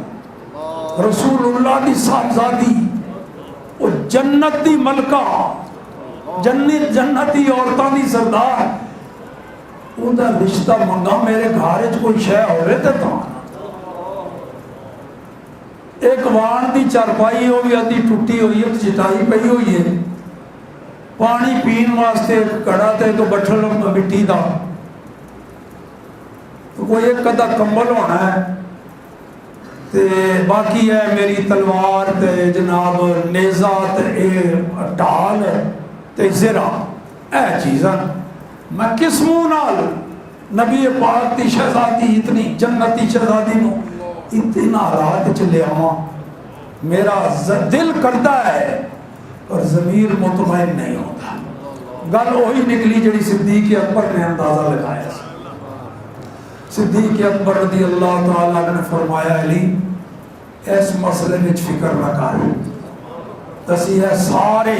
رسول اللہ دی صاحبزادی اور جنت دی ملکہ جنتی عورتاں دی سردار او دا رشتہ منگا میرے گھر وچ کوئی شے ہوے تے تاں ایک وان دی چارپائی ہو بھی ادھی ٹوٹی ہوئی ہے چٹائی پئی ہوئی ہے پانی پین واسطے کڑا تے تو بٹھل مٹی دا تو کوئی ایک قدہ کمبل ہونا ہے تے باقی ہے میری تلوار تے جناب نیزہ تے ڈال تے زرہ اے چیزاں میں کس منہ نال نبی پاک دی شہزادی اتنی جنتی شہزادی نو اتنا رات چلے آواں میرا دل کرتا ہے اور ضمیر مطمئن نہیں ہوتا. گل وہی نکلی جڑی صدیق اکبر نے اندازہ لگایا. صدیق اکبر رضی اللہ تعالیٰ نے فرمایا علی اس مسئلے میں فکر نہ کر اسی ہے سارے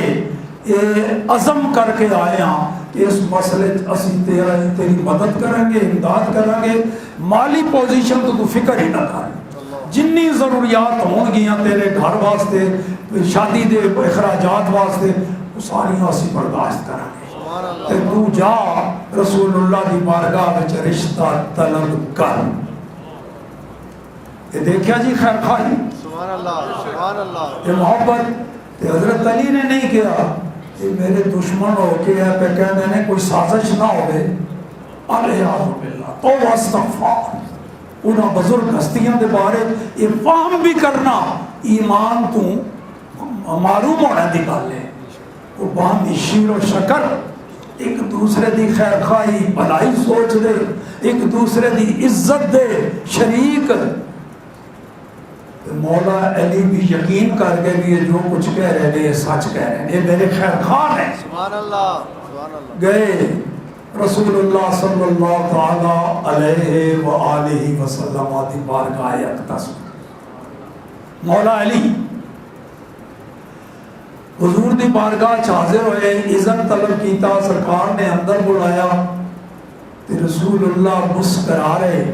عزم کر کے آئے ہاں کہ اس مسئلے اسی تیری مدد کریں گے امداد کریں گے. مالی پوزیشن تو فکر ہی نہ کر جنی ضروریات ہون گیاں تیرے گھر واسطے شادی دے اخراجات واسطے وہ ساری اسی برداشت کریں گے تے تو جا رسول اللہ دی بارگاہ وچ رشتہ طلب کر. یہ دیکھیا جی خیر خواہی سبحان اللہ یہ محبت تے حضرت علی نے نہیں کیا کہ میرے دشمن ہو کے پہ کہنے نے کوئی سازش نہ ہوئے علیہ باللہ تو استغفار انہاں بزرگ ہستیاں دے بارے یہ فہم بھی کرنا ایمان تو معلوم ہونا دی گل ہے. وہ باہمی شیر و شکر ایک دوسرے دی خیر خواہی بھلائی سوچ دے ایک دوسرے دی عزت دے شریک. مولا علی بھی یقین کر کے بھی یہ جو کچھ کہہ رہے ہیں یہ سچ کہہ رہے ہیں یہ میرے خیر خواہ ہیں. سبحان اللہ گئے رسول اللہ صلی اللہ تعالی علیہ وآلہ وسلم دی بارگاہ اقدس مولا علی حضور دی بارگاہ حاضر ہوئے اذن طلب کیتا سرکار نے اندر بلایا تے رسول اللہ مسکرا رہے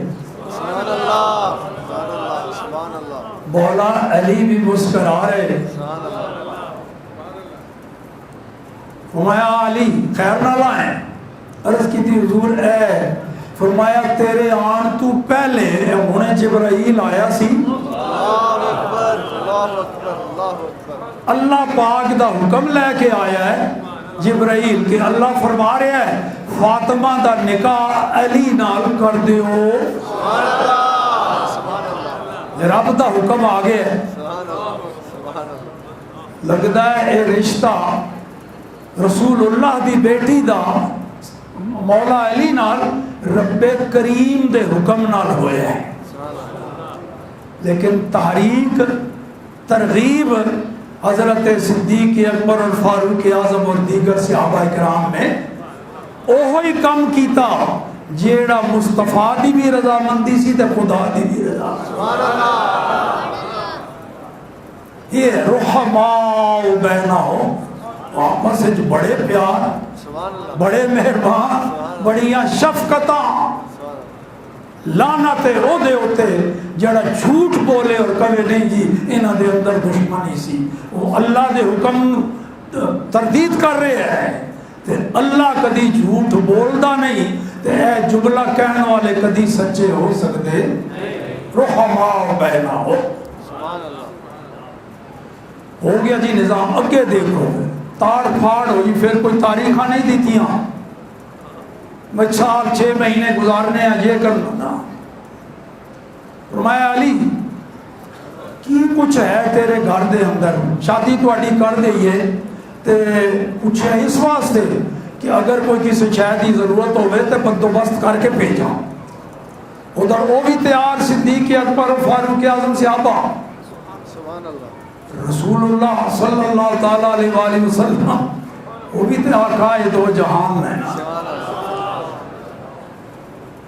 سبحان اللہ سبحان اللہ مولا علی بھی مسکرا رہے. فرمایا علی خیر نہ لائیں عرض کی تھی حضور اے فرمایا تیرے آن تو پہلے انہیں جبرائیل آیا سی اللہ پاک دا حکم لے کے آیا ہے جبرائیل کہ اللہ فرما رہا ہے فاطمہ دا نکاح علی نال کر دیو. رب دا حکم آ گیا ہے. لگتا ہے اے رشتہ رسول اللہ دی بیٹی دا مولا علی نال رب کریم دے حکم نال ہویا ہے. لیکن تحریک ترغیب حضرت صدیق اکبر اور فاروق اعظم اور دیگر صحابہ کرام نے اوہی کم کیتا جیڑا مصطفیٰ دی بھی رضامندی سی تے خدا دی بھی رضامندی. یہ رحماء بینہم آپس وچ بڑے پیار، سبحان اللہ، بڑے مہربان، بڑیاں شفقتاں. لعنت او دے ہوتے جڑا جھوٹ بولے اور کہے نہیں جی انہاں دے اندر دشمنی سی، وہ اللہ دے حکم تردید کر رہے ہیں. تے اللہ کدی جھوٹ بولدا نہیں، تے اے جملہ کہنے والے کدی سچے ہو سکتے رحماء بینہم. سبحان اللہ. ہو گیا جی نظام. اگے دیکھو تاڑ پھاڑ ہوئی، پھر کوئی تاریخاں نہیں دیتیاں میں 4-6 مہینے گزارنے ہیں یہ کرنا. فرمایا علی کی کچھ ہے تیرے گھر دے اندر، شادی تواڈی کر دئیے تے پوچھے اس واسطے کہ اگر کوئی کسی شے دی ضرورت ہوئے تے بندوبست کر کے بھیجاں. ادھر وہ بھی تیار، صدیق اکبر و فاروق اعظم صحابہ. سبحان اللہ. رسول اللہ صلی اللہ تعالیٰ علیہ وآلہ وسلم وہ بھی تیار، کہا یہ دو جہان میں.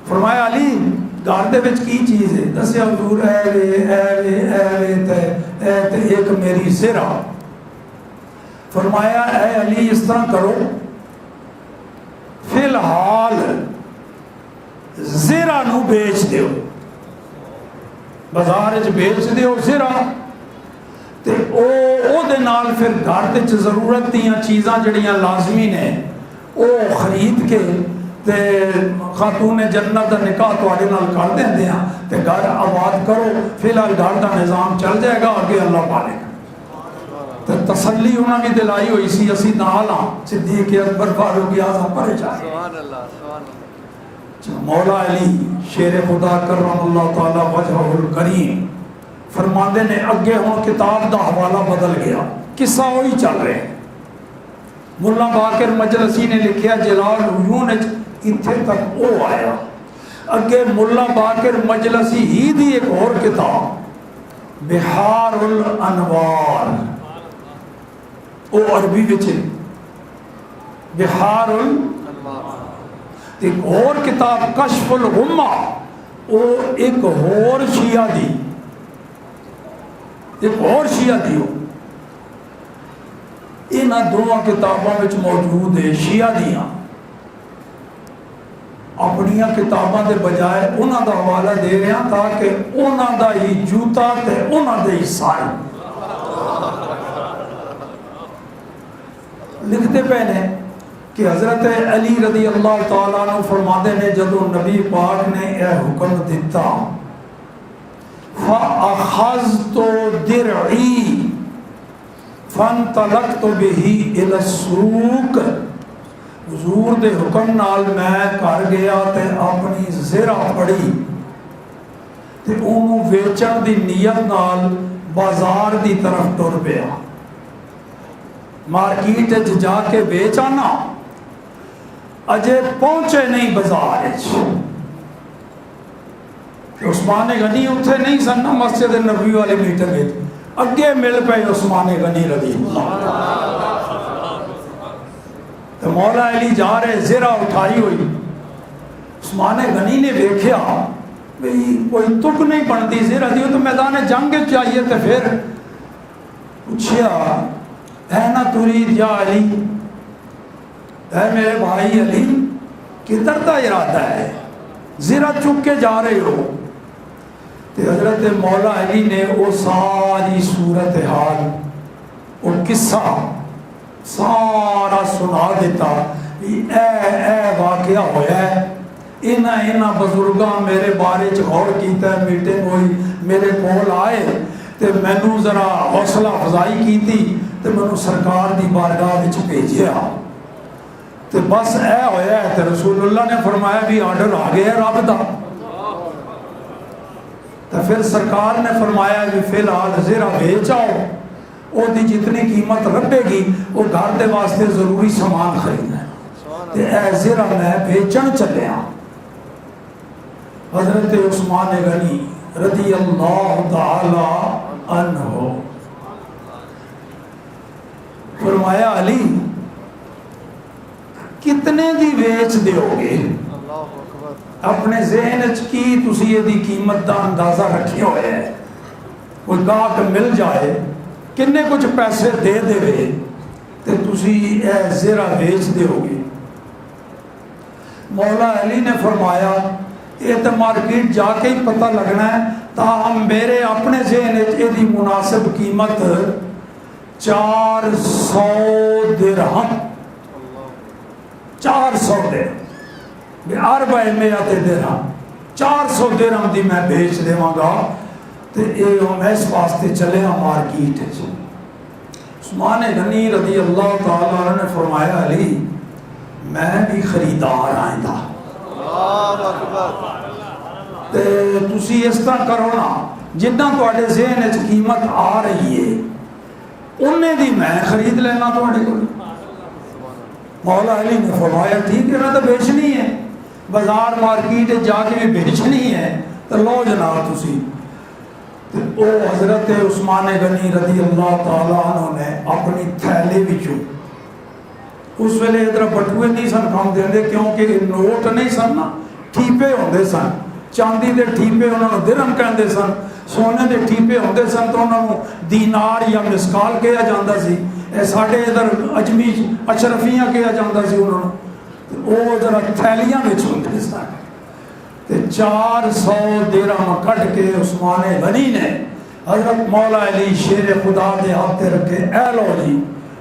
فرمایا علی گھر دے وچ کی چیز ہے؟ دسیا حضور اے وے تے ایک میری زرہ. فرمایا اے علی اس طرح کرو، فی الحال زرہ نو بیچ دیو، بازار وچ بیچ دیو زرہ، تے او دے نال پھر گھر وچ ضرورت دیاں چیزاں جڑیاں لازمی نے او خرید کے تے خاتون جنت دا نکاح تواڈے نال کر دیندے ہیں تے گھر آباد کرو. فی الحال گھر دا نظام چل جائے گا، اگے اللہ پالے گا. تے تسلی انہاں بھی دلائی ہوئی سی اسی نال ہاں. صدیق اکبر فاروق اعظم پریشان. سبحان اللہ. سبحان اللہ. مولا علی شیر خدا کرم اللہ تعالی وجہہ الکریم فرماندے نے اگے ہوں کتاب دا حوالہ بدل گیا، قصہ وہی چل رہے ہیں. ملا باقر مجلسی نے لکھیا جلال العیون اتھے تک او آیا. اگے ملا باقر مجلسی ہی دی ایک اور کتاب بحار الانوار، او عربی وچ بحار ایک اور کتاب کشف الغمہ، او ایک اور شیعہ دی، ایک اور شیعہ دی. انہاں دونوں کتاباں وچ موجود ہے شیعہ دیاں. اپنیاں کتاباں دے بجائے انہاں دا حوالہ دے رہے ہیں تاکہ انہاں دا ہی جوتا تے انہاں دے ہی سائے. لکھتے پہلے کہ حضرت علی رضی اللہ تعالیٰ عنہ فرماتے نے جدو نبی پاک نے اے حکم دیتا فَأَخَذْتُ دِرْعِي فَانْطَلَقْتُ بِهِ إِلَى السُّوقِ، حضور دے حکم نال میں کر گیا تے اپنی زرہ پڑی تے انہوں ویچن دی نیت نال بازار دی طرف ٹر پیا. مارکیٹ جا کے بیچ آنا، اجے پہنچے نہیں بازار. عثمان غنی اتھے نہیں سن نا مسجد نبوی والے میٹر میں، اگے مل پے عثمان غنی رضی اللہ. تو مولا علی جا رہے، زرہ اٹھائی ہوئی. عثمان غنی نے دیکھا بھئی کوئی تک نہیں بنتی زرہ دی، تو میدان جنگ چاہیے. تو پھر پوچھیا اے نا ترید یا علی، اے میرے بھائی علی کدھر کا ارادہ ہے، زرہ چک کے جا رہے ہو؟ تو حضرت مولا علی نے وہ ساری صورتحال وہ قصہ سارا سنا دیتا. اے واقعہ ہویا ہے، انہاں بزرگاں میرے بارے چ غور کیتا ہے، میٹنگ ہوئی، میرے کول آئے تے مینوں ذرا حوصلہ افزائی کیتی تے مینوں سرکار دی بارگاہ وچ بھیجیا. تے بس اے ہویا ہے. تے رسول اللہ نے فرمایا بھی آرڈر آ گیا ہے رب دا. تو پھر سرکار نے فرمایا کہ فی الحال زرہ بیچ آؤ، وہ دی جتنی قیمت رکھے گی وہ گھر دے واسطے ضروری سامان خریدنا ہے. تے اے زرہ میں بیچن چلے ہاں. حضرت عثمان غنی رضی اللہ تعالی عنہ فرمایا علی کتنے دی بیچ دیو گے؟ اپنے ذہن کی تسی یہ دی قیمت دا اندازہ رکھے ہوئے ہے، کوئی گاہک مل جائے کنے کچھ پیسے دے دے. تے تسی اے زیرہ بیچ دیو گے. مولا علی نے فرمایا یہ تو مارکیٹ جا کے ہی پتہ لگنا ہے، تاہم میرے اپنے ذہن دی مناسب قیمت 400 درہم، 400 درہم، 400 درہم، 400 درہم دی میں بیچ دیواں گا. تے اے ہم اس واسطے چلے ہاں مارکیٹ. عثمان غنی رضی اللہ تعالیٰ عنہ نے فرمایا علی میں بھی خریدار آئیں دا. اللہ اکبر. تے تسی اس طرح کرو نا جتنا تواڈے ذہن وچ قیمت آ رہی ہے انہیں دی میں خرید لینا تواڈے کول. مولا علی نے فرمایا ٹھیک ہے میں تو بیچنی ہے، بازار مارکیٹ جا کے بھی بیچنی ہے تو لو جناب تسی. او حضرت عثمان غنی رضی اللہ تعالیٰ عنہ نے اپنی تھیلے وچوں، اس ویلے ادھر بٹوئے نہیں سن کھان دے کیونکہ نوٹ نہیں سن نا، ٹھیپے ہوندے سن، چاندی دے ٹھیپے انہوں نے درہم کہندے سن، سونے دے ٹھیپے ہوندے سن تو انہوں نے دینار یا مسکال کہا جاندہ سی. اے ساڑھے ادھر اجمی اشرفیاں کہا جاندہ سی انہوں نے، وہ ادھر تھیلیاں میں چھوندے سن. 400 درہم کٹ کے عثمان غنی نے حضرت مولا علی شیر خدا دے ہاتھے رکھے اے لو جی.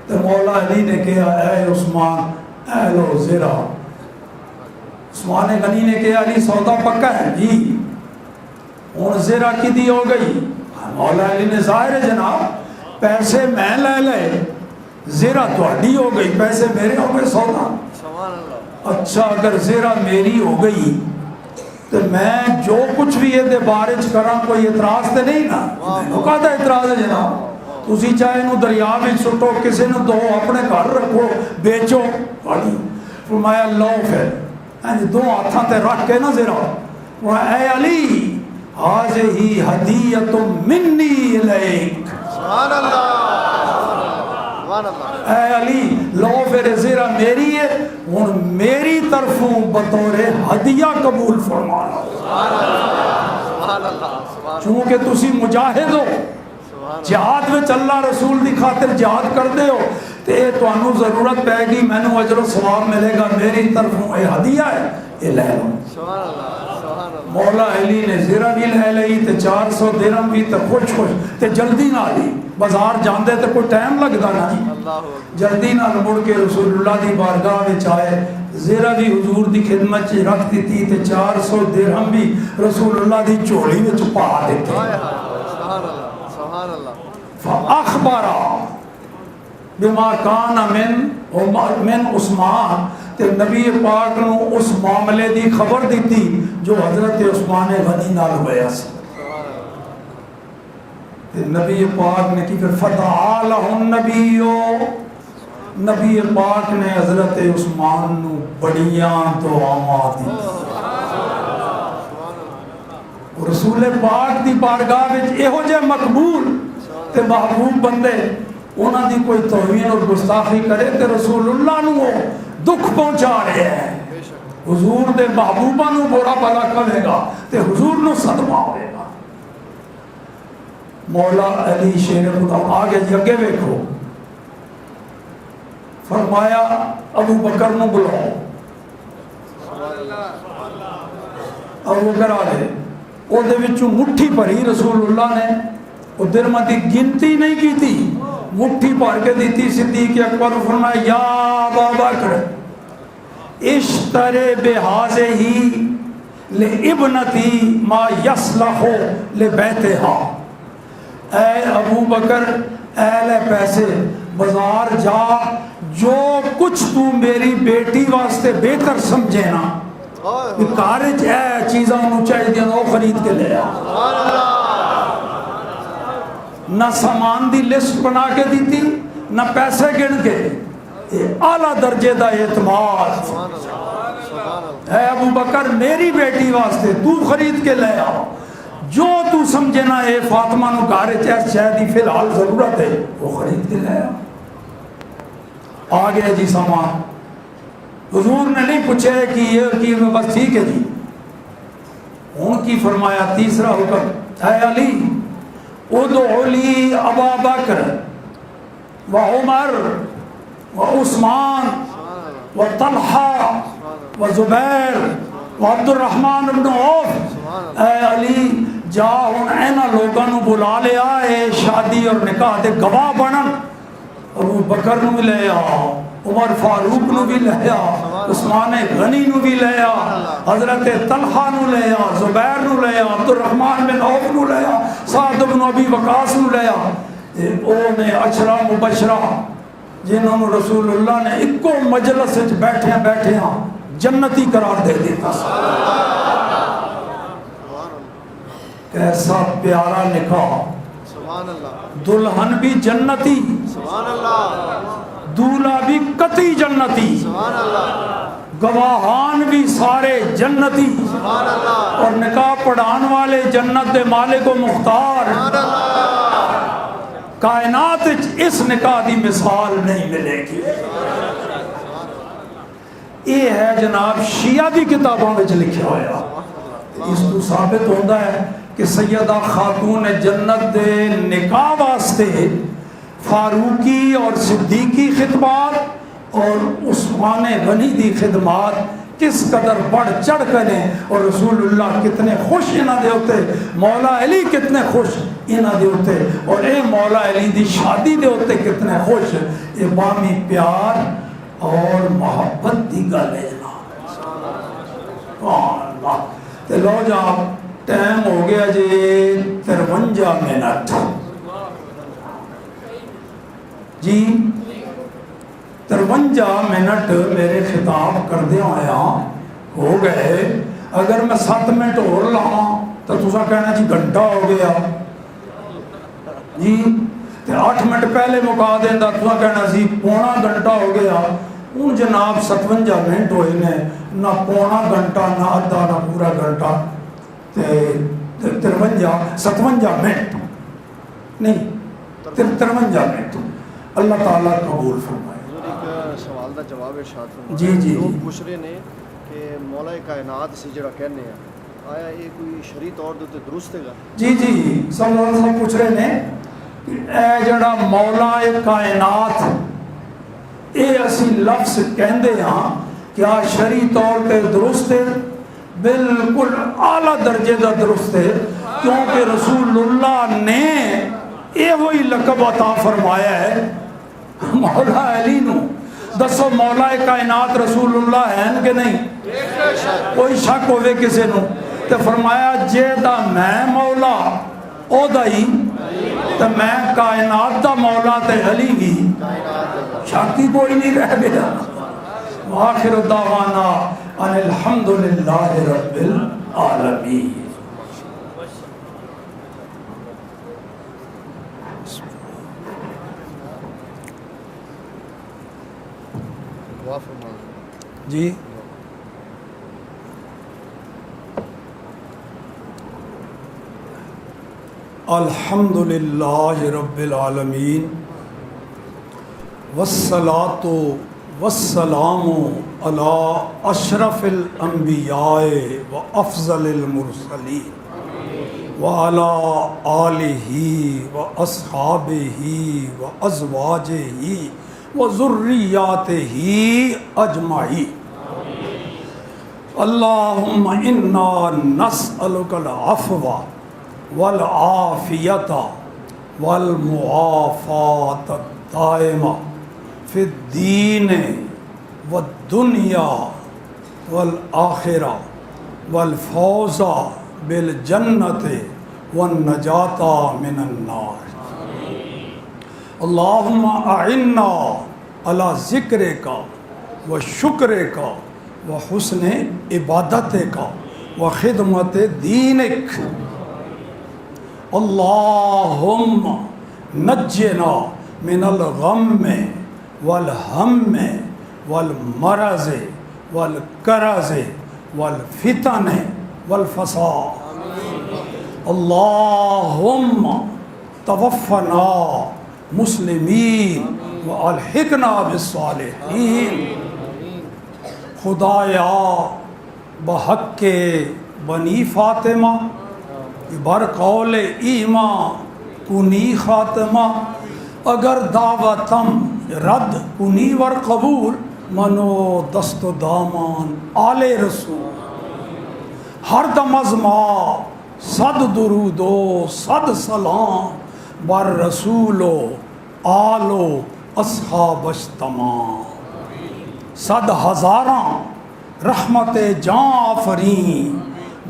تو مولا علی نے کہا اے عثمان اے لو زیرہ. عثمان غنی نے کہا علی سودا پکا ہے جی. اور زیرہ کی دی ہو گئی. مولا علی نے ظاہر ہے جناب پیسے میں لے لے زیرہ تواڈی ہو گئی، پیسے میرے ہو گئے سودا. اچھا اگر زیرہ میری ہو گئی تو میں جو کچھ بھی یہ دے بارج کراں کوئی اعتراض تے نہیں نا؟ کہا تھا اعتراض ہے جناب. تسی چاہے نو دریا میں سٹو، کسی نو دو، اپنے گھر رکھو، بیچو. فرمایا لو پھر دو ہاتھاں تے رکھ کے نا زیرہ. اے علی ہذہ ہدیۃ منی الیک. سبحان اللہ سبحان اللہ. اے علی لو پھر زیرہ میری ہے، ہن میری طرفوں بطور ہدیہ قبول فرمانا. سبحان اللہ. چونکہ تسی مجاہد ہو، جہاد میں اللہ رسول دی خاطر جہاد کر دے ہو، تے تانوں ضرورت پے گی مینوں اجر و ثواب ملے گا، میری طرفوں اے ہدیہ ہے، اے لے لو. سبحان اللہ سبحان اللہ. مولا علی نے زیرہ بھی لے لئی تے 400 درہم بھی تے خوش تے جلدی نہ لی. بازار جاندے تے کوئی ٹائم لگدا نا جی، جلدی نہ مڑ کے رسول اللہ دی بارگاہ وچ آئے. زیرہ بھی حضور دی خدمت چ رکھ دتی تے 400 درہم بھی رسول اللہ دی جھولی وچ پا دتے. سبحان اللہ سبحان اللہ. فاخبر بما کان من عثمان، تے نبی پاک نو اس معاملے دی خبر دیتی جو حضرت عثمان غنی نال ہویا سی. نبی پاک نے کی پھر فتح لہم نبیو، نبی پاک نے حضرت عثمان نو بڑیاں دعاواں دی. رسول پاک دی بارگاہ وچ یہو جے مقبول تے محبوب بندے انہاں دی کوئی توہین اور گستاخی کرے تے رسول اللہ نو وہ دکھ پہنچا رہے ہیں. حضور دے محبوباں نو برا بھلا کہے گا تے حضور نو صدمہ ہوئے گا. مولا علی شیر خدا آگے جگہ ویکھو فرمایا ابو بکر نو بلاؤ. ابو بکر آگے او دے وچوں مٹھی بھری رسول اللہ نے او درہم دی گنتی نہیں کی تھی، مٹھی بھر کے دیتی. صدیق اکبر فرمایا یا ابا بکر اشتری بہذہ لابنتی ما یصلح لبیتہا. اے ابو بکر اے لے پیسے بازار جا، جو کچھ تو میری بیٹی واسطے بہتر سمجھے نا کارج اے چیزاں انہوں چاہیے وہ خرید کے لے آ. نہ سامان دی لسٹ بنا کے دیتی نہ پیسے گن کے. اعلیٰ درجے دا اعتماد. اے ابو بکر میری بیٹی واسطے تو خرید کے لے آ، جو تو سمجھے نا اے فاطمہ نو گھر چیز شاید فی الحال ضرورت ہے وہ خرید کے لے آ. آگے جی سامان حضور نے نہیں پوچھے کہ یہ کہ بس ٹھیک ہے جی. ان کی فرمایا تیسرا حکم اے علی ادعو لی ابا بکر و عمر و عثمان و طلحہ و زبیر و عبد الرحمن بن عوف، اے علی جا ہن اینا لوگاں نو بلا لیا اے شادی اور نکاح دے گواہ بنن، ابو بکر نو بھی لے آ، عمر فاروق نو بھی لے آ، عثمان غنی نو بھی لے آ، حضرت طلحہ نو لے آ، زبیر نو لے آ، عبد الرحمن بن عوف نو لے آ، سعد بن ابی وقاص نو لے آ، او نے عشرہ مبشرہ جنہوں نے رسول اللہ نے اکو مجلس وچ بیٹھے جنتی قرار دے دیتا۔ کیسا پیارا نکاح، سبحان اللہ، دلہن بھی جنتی، سبحان اللہ، دولہا بھی قطعی جنتی، سبحان اللہ، گواہان بھی سارے جنتی، سبحان اللہ، اور نکاح پڑھان والے جنت دے مالک و مختار۔ سبحان اللہ، کائنات اس نکاح دی مثال نہیں ملے گی۔ یہ ہے جناب شیعہ دی کتابوں میں لکھا ہوا، اس تو ثابت ہوتا ہے کہ سیدہ خاتون جنت دے نکاح واسطے فاروقی اور صدیقی خدمات اور عثمان غنی دی خدمات کس قدر بڑھ چڑھ کر ہیں، اور رسول اللہ کتنے خوش انہاں دے ہوتے، مولا علی کتنے خوش انہاں دے ہوتے، اور اے مولا علی دی شادی دے ہوتے کتنے خوش۔ یہ بامی پیار اور محبت دی گل ہے جناب۔ سبحان اللہ۔ تے لو جا ٹائم ہو گیا جی 53 منٹ جی، 53 منٹ میرے خطاب کردے آیا ہو گئے۔ اگر میں 7 منٹ اور لاواں تو تسا کہنا جی گھنٹہ ہو گیا جی، تے 8 منٹ پہلے مکا دینا تسا کہنا سی پونا گھنٹہ ہو گیا۔ ہوں جناب 57 منٹ ہوئے نے، نہ پونا گھنٹہ نہ ادھا نہ پورا گھنٹہ، 57 منٹ نہیں 53 منٹ۔ اللہ تعالیٰ قبول فرمائے۔ ایک سوال دا جواب ارشاد فرمائے۔ جی جی لوگ جی پوچھ رہے نے کہ مولا کائنات سے جڑا کہنے ہیں، آیا یہ کوئی شرعی طور تے درست ہے گا؟ جی جی سب پوچھ رہے نے کہ اے جڑا مولا کائنات اے اسی لفظ کہندے ہاں کیا شرعی طور پہ درست ہے؟ بالکل اعلیٰ درجے کا درست ہے، کیونکہ رسول اللہ نے یہ وہی لقب عطا فرمایا ہے مولا علی نو۔ دسو مولا کائنات رسول اللہ ہیں کہ نہیں؟ کوئی شک ہوئے کسی نو؟ تو فرمایا جے دا میں مولا او دا ہی تو میں کائنات دا مولا تے علی بھی، شاکی کوئی نہیں رہ گیا۔ وآخر دعوانا ان الحمدللہ رب العالمین۔ دعا فرمائیں۔ جی الحمدللہ رب العالمین والصلاة والسلام علی اشرف الانبیاء و افضل المرسلین وعلی آلہ و اصحابہ و ازواجہ و ذریاتہ اجمعین۔ اللہم انا نسألک العفو والعافیت والمعافات الدائمہ فی الدین والدنیا والآخرہ والفوز بالجنت والنجات من النار۔ اللہم اعنا علی ذکرک و شکرک و حسن عبادتک و خدمت دینک۔ اللہم نجنا من الغم والہم والمرض والکرز والفتن والفساد۔ اللہم توفنا مسلمین والحقنا بالصالحین۔ خدایا بحق بنی فاطمہ برقول ایمان کنی خاتمہ، اگر دعوتم رد کنی ور قبول منو دست و دامان آل رسول ہر دم از ما صد درود و صد سلام بر رسول و آل و اصحابش تمام صد ہزاراں رحمت جاں آفرین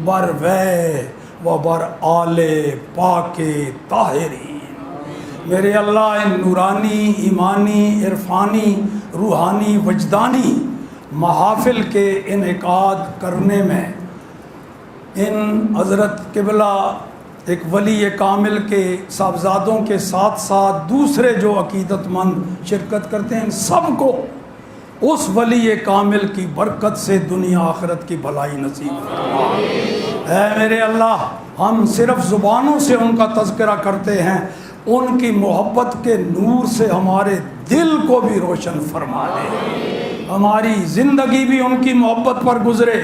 بر وے و بر آل پاک طاہرین۔ میرے اللہ ان نورانی ایمانی عرفانی روحانی وجدانی محافل کے انعقاد کرنے میں ان حضرت قبلہ ایک ولی کامل کے صاحبزادوں کے ساتھ ساتھ دوسرے جو عقیدت مند شرکت کرتے ہیں ان سب کو اس ولی کامل کی برکت سے دنیا آخرت کی بھلائی نصیب فرما۔ اے میرے اللہ ہم صرف زبانوں سے ان کا تذکرہ کرتے ہیں، ان کی محبت کے نور سے ہمارے دل کو بھی روشن فرما دے، ہماری زندگی بھی ان کی محبت پر گزرے،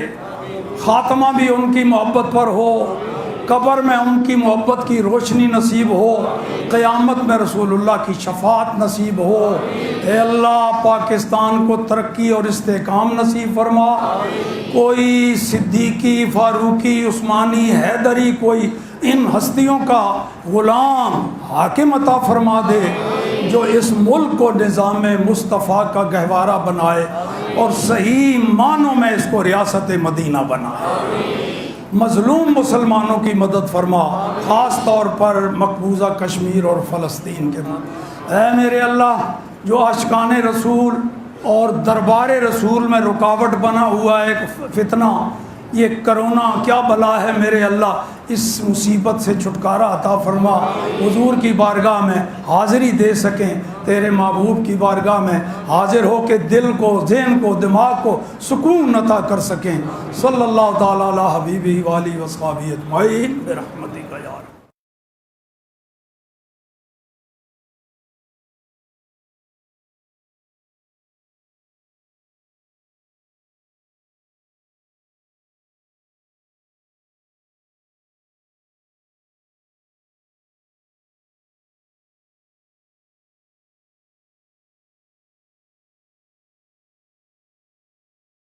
خاتمہ بھی ان کی محبت پر ہو، قبر میں ان کی محبت کی روشنی نصیب ہو، قیامت میں رسول اللہ کی شفاعت نصیب ہو۔ اے اللہ پاکستان کو ترقی اور استحکام نصیب فرما، کوئی صدیقی فاروقی عثمانی حیدری کوئی ان ہستیوں کا غلام حاکم عطا فرما دے جو اس ملک کو نظام مصطفیٰ کا گہوارہ بنائے اور صحیح معنوں میں اس کو ریاست مدینہ بنائے۔ مظلوم مسلمانوں کی مدد فرما، خاص طور پر مقبوضہ کشمیر اور فلسطین کے بعد۔ اے میرے اللہ جو عاشقان رسول اور دربار رسول میں رکاوٹ بنا ہوا ہے ایک فتنہ، یہ کرونا کیا بلا ہے میرے اللہ، اس مصیبت سے چھٹکارا عطا فرما، حضور کی بارگاہ میں حاضری دے سکیں، تیرے محبوب کی بارگاہ میں حاضر ہو کے دل کو ذہن کو دماغ کو سکون عطا کر سکیں۔ صلی اللہ تعالیٰ علی حبیبہ و آلہ و صحبہ اجمعین برحمتہ۔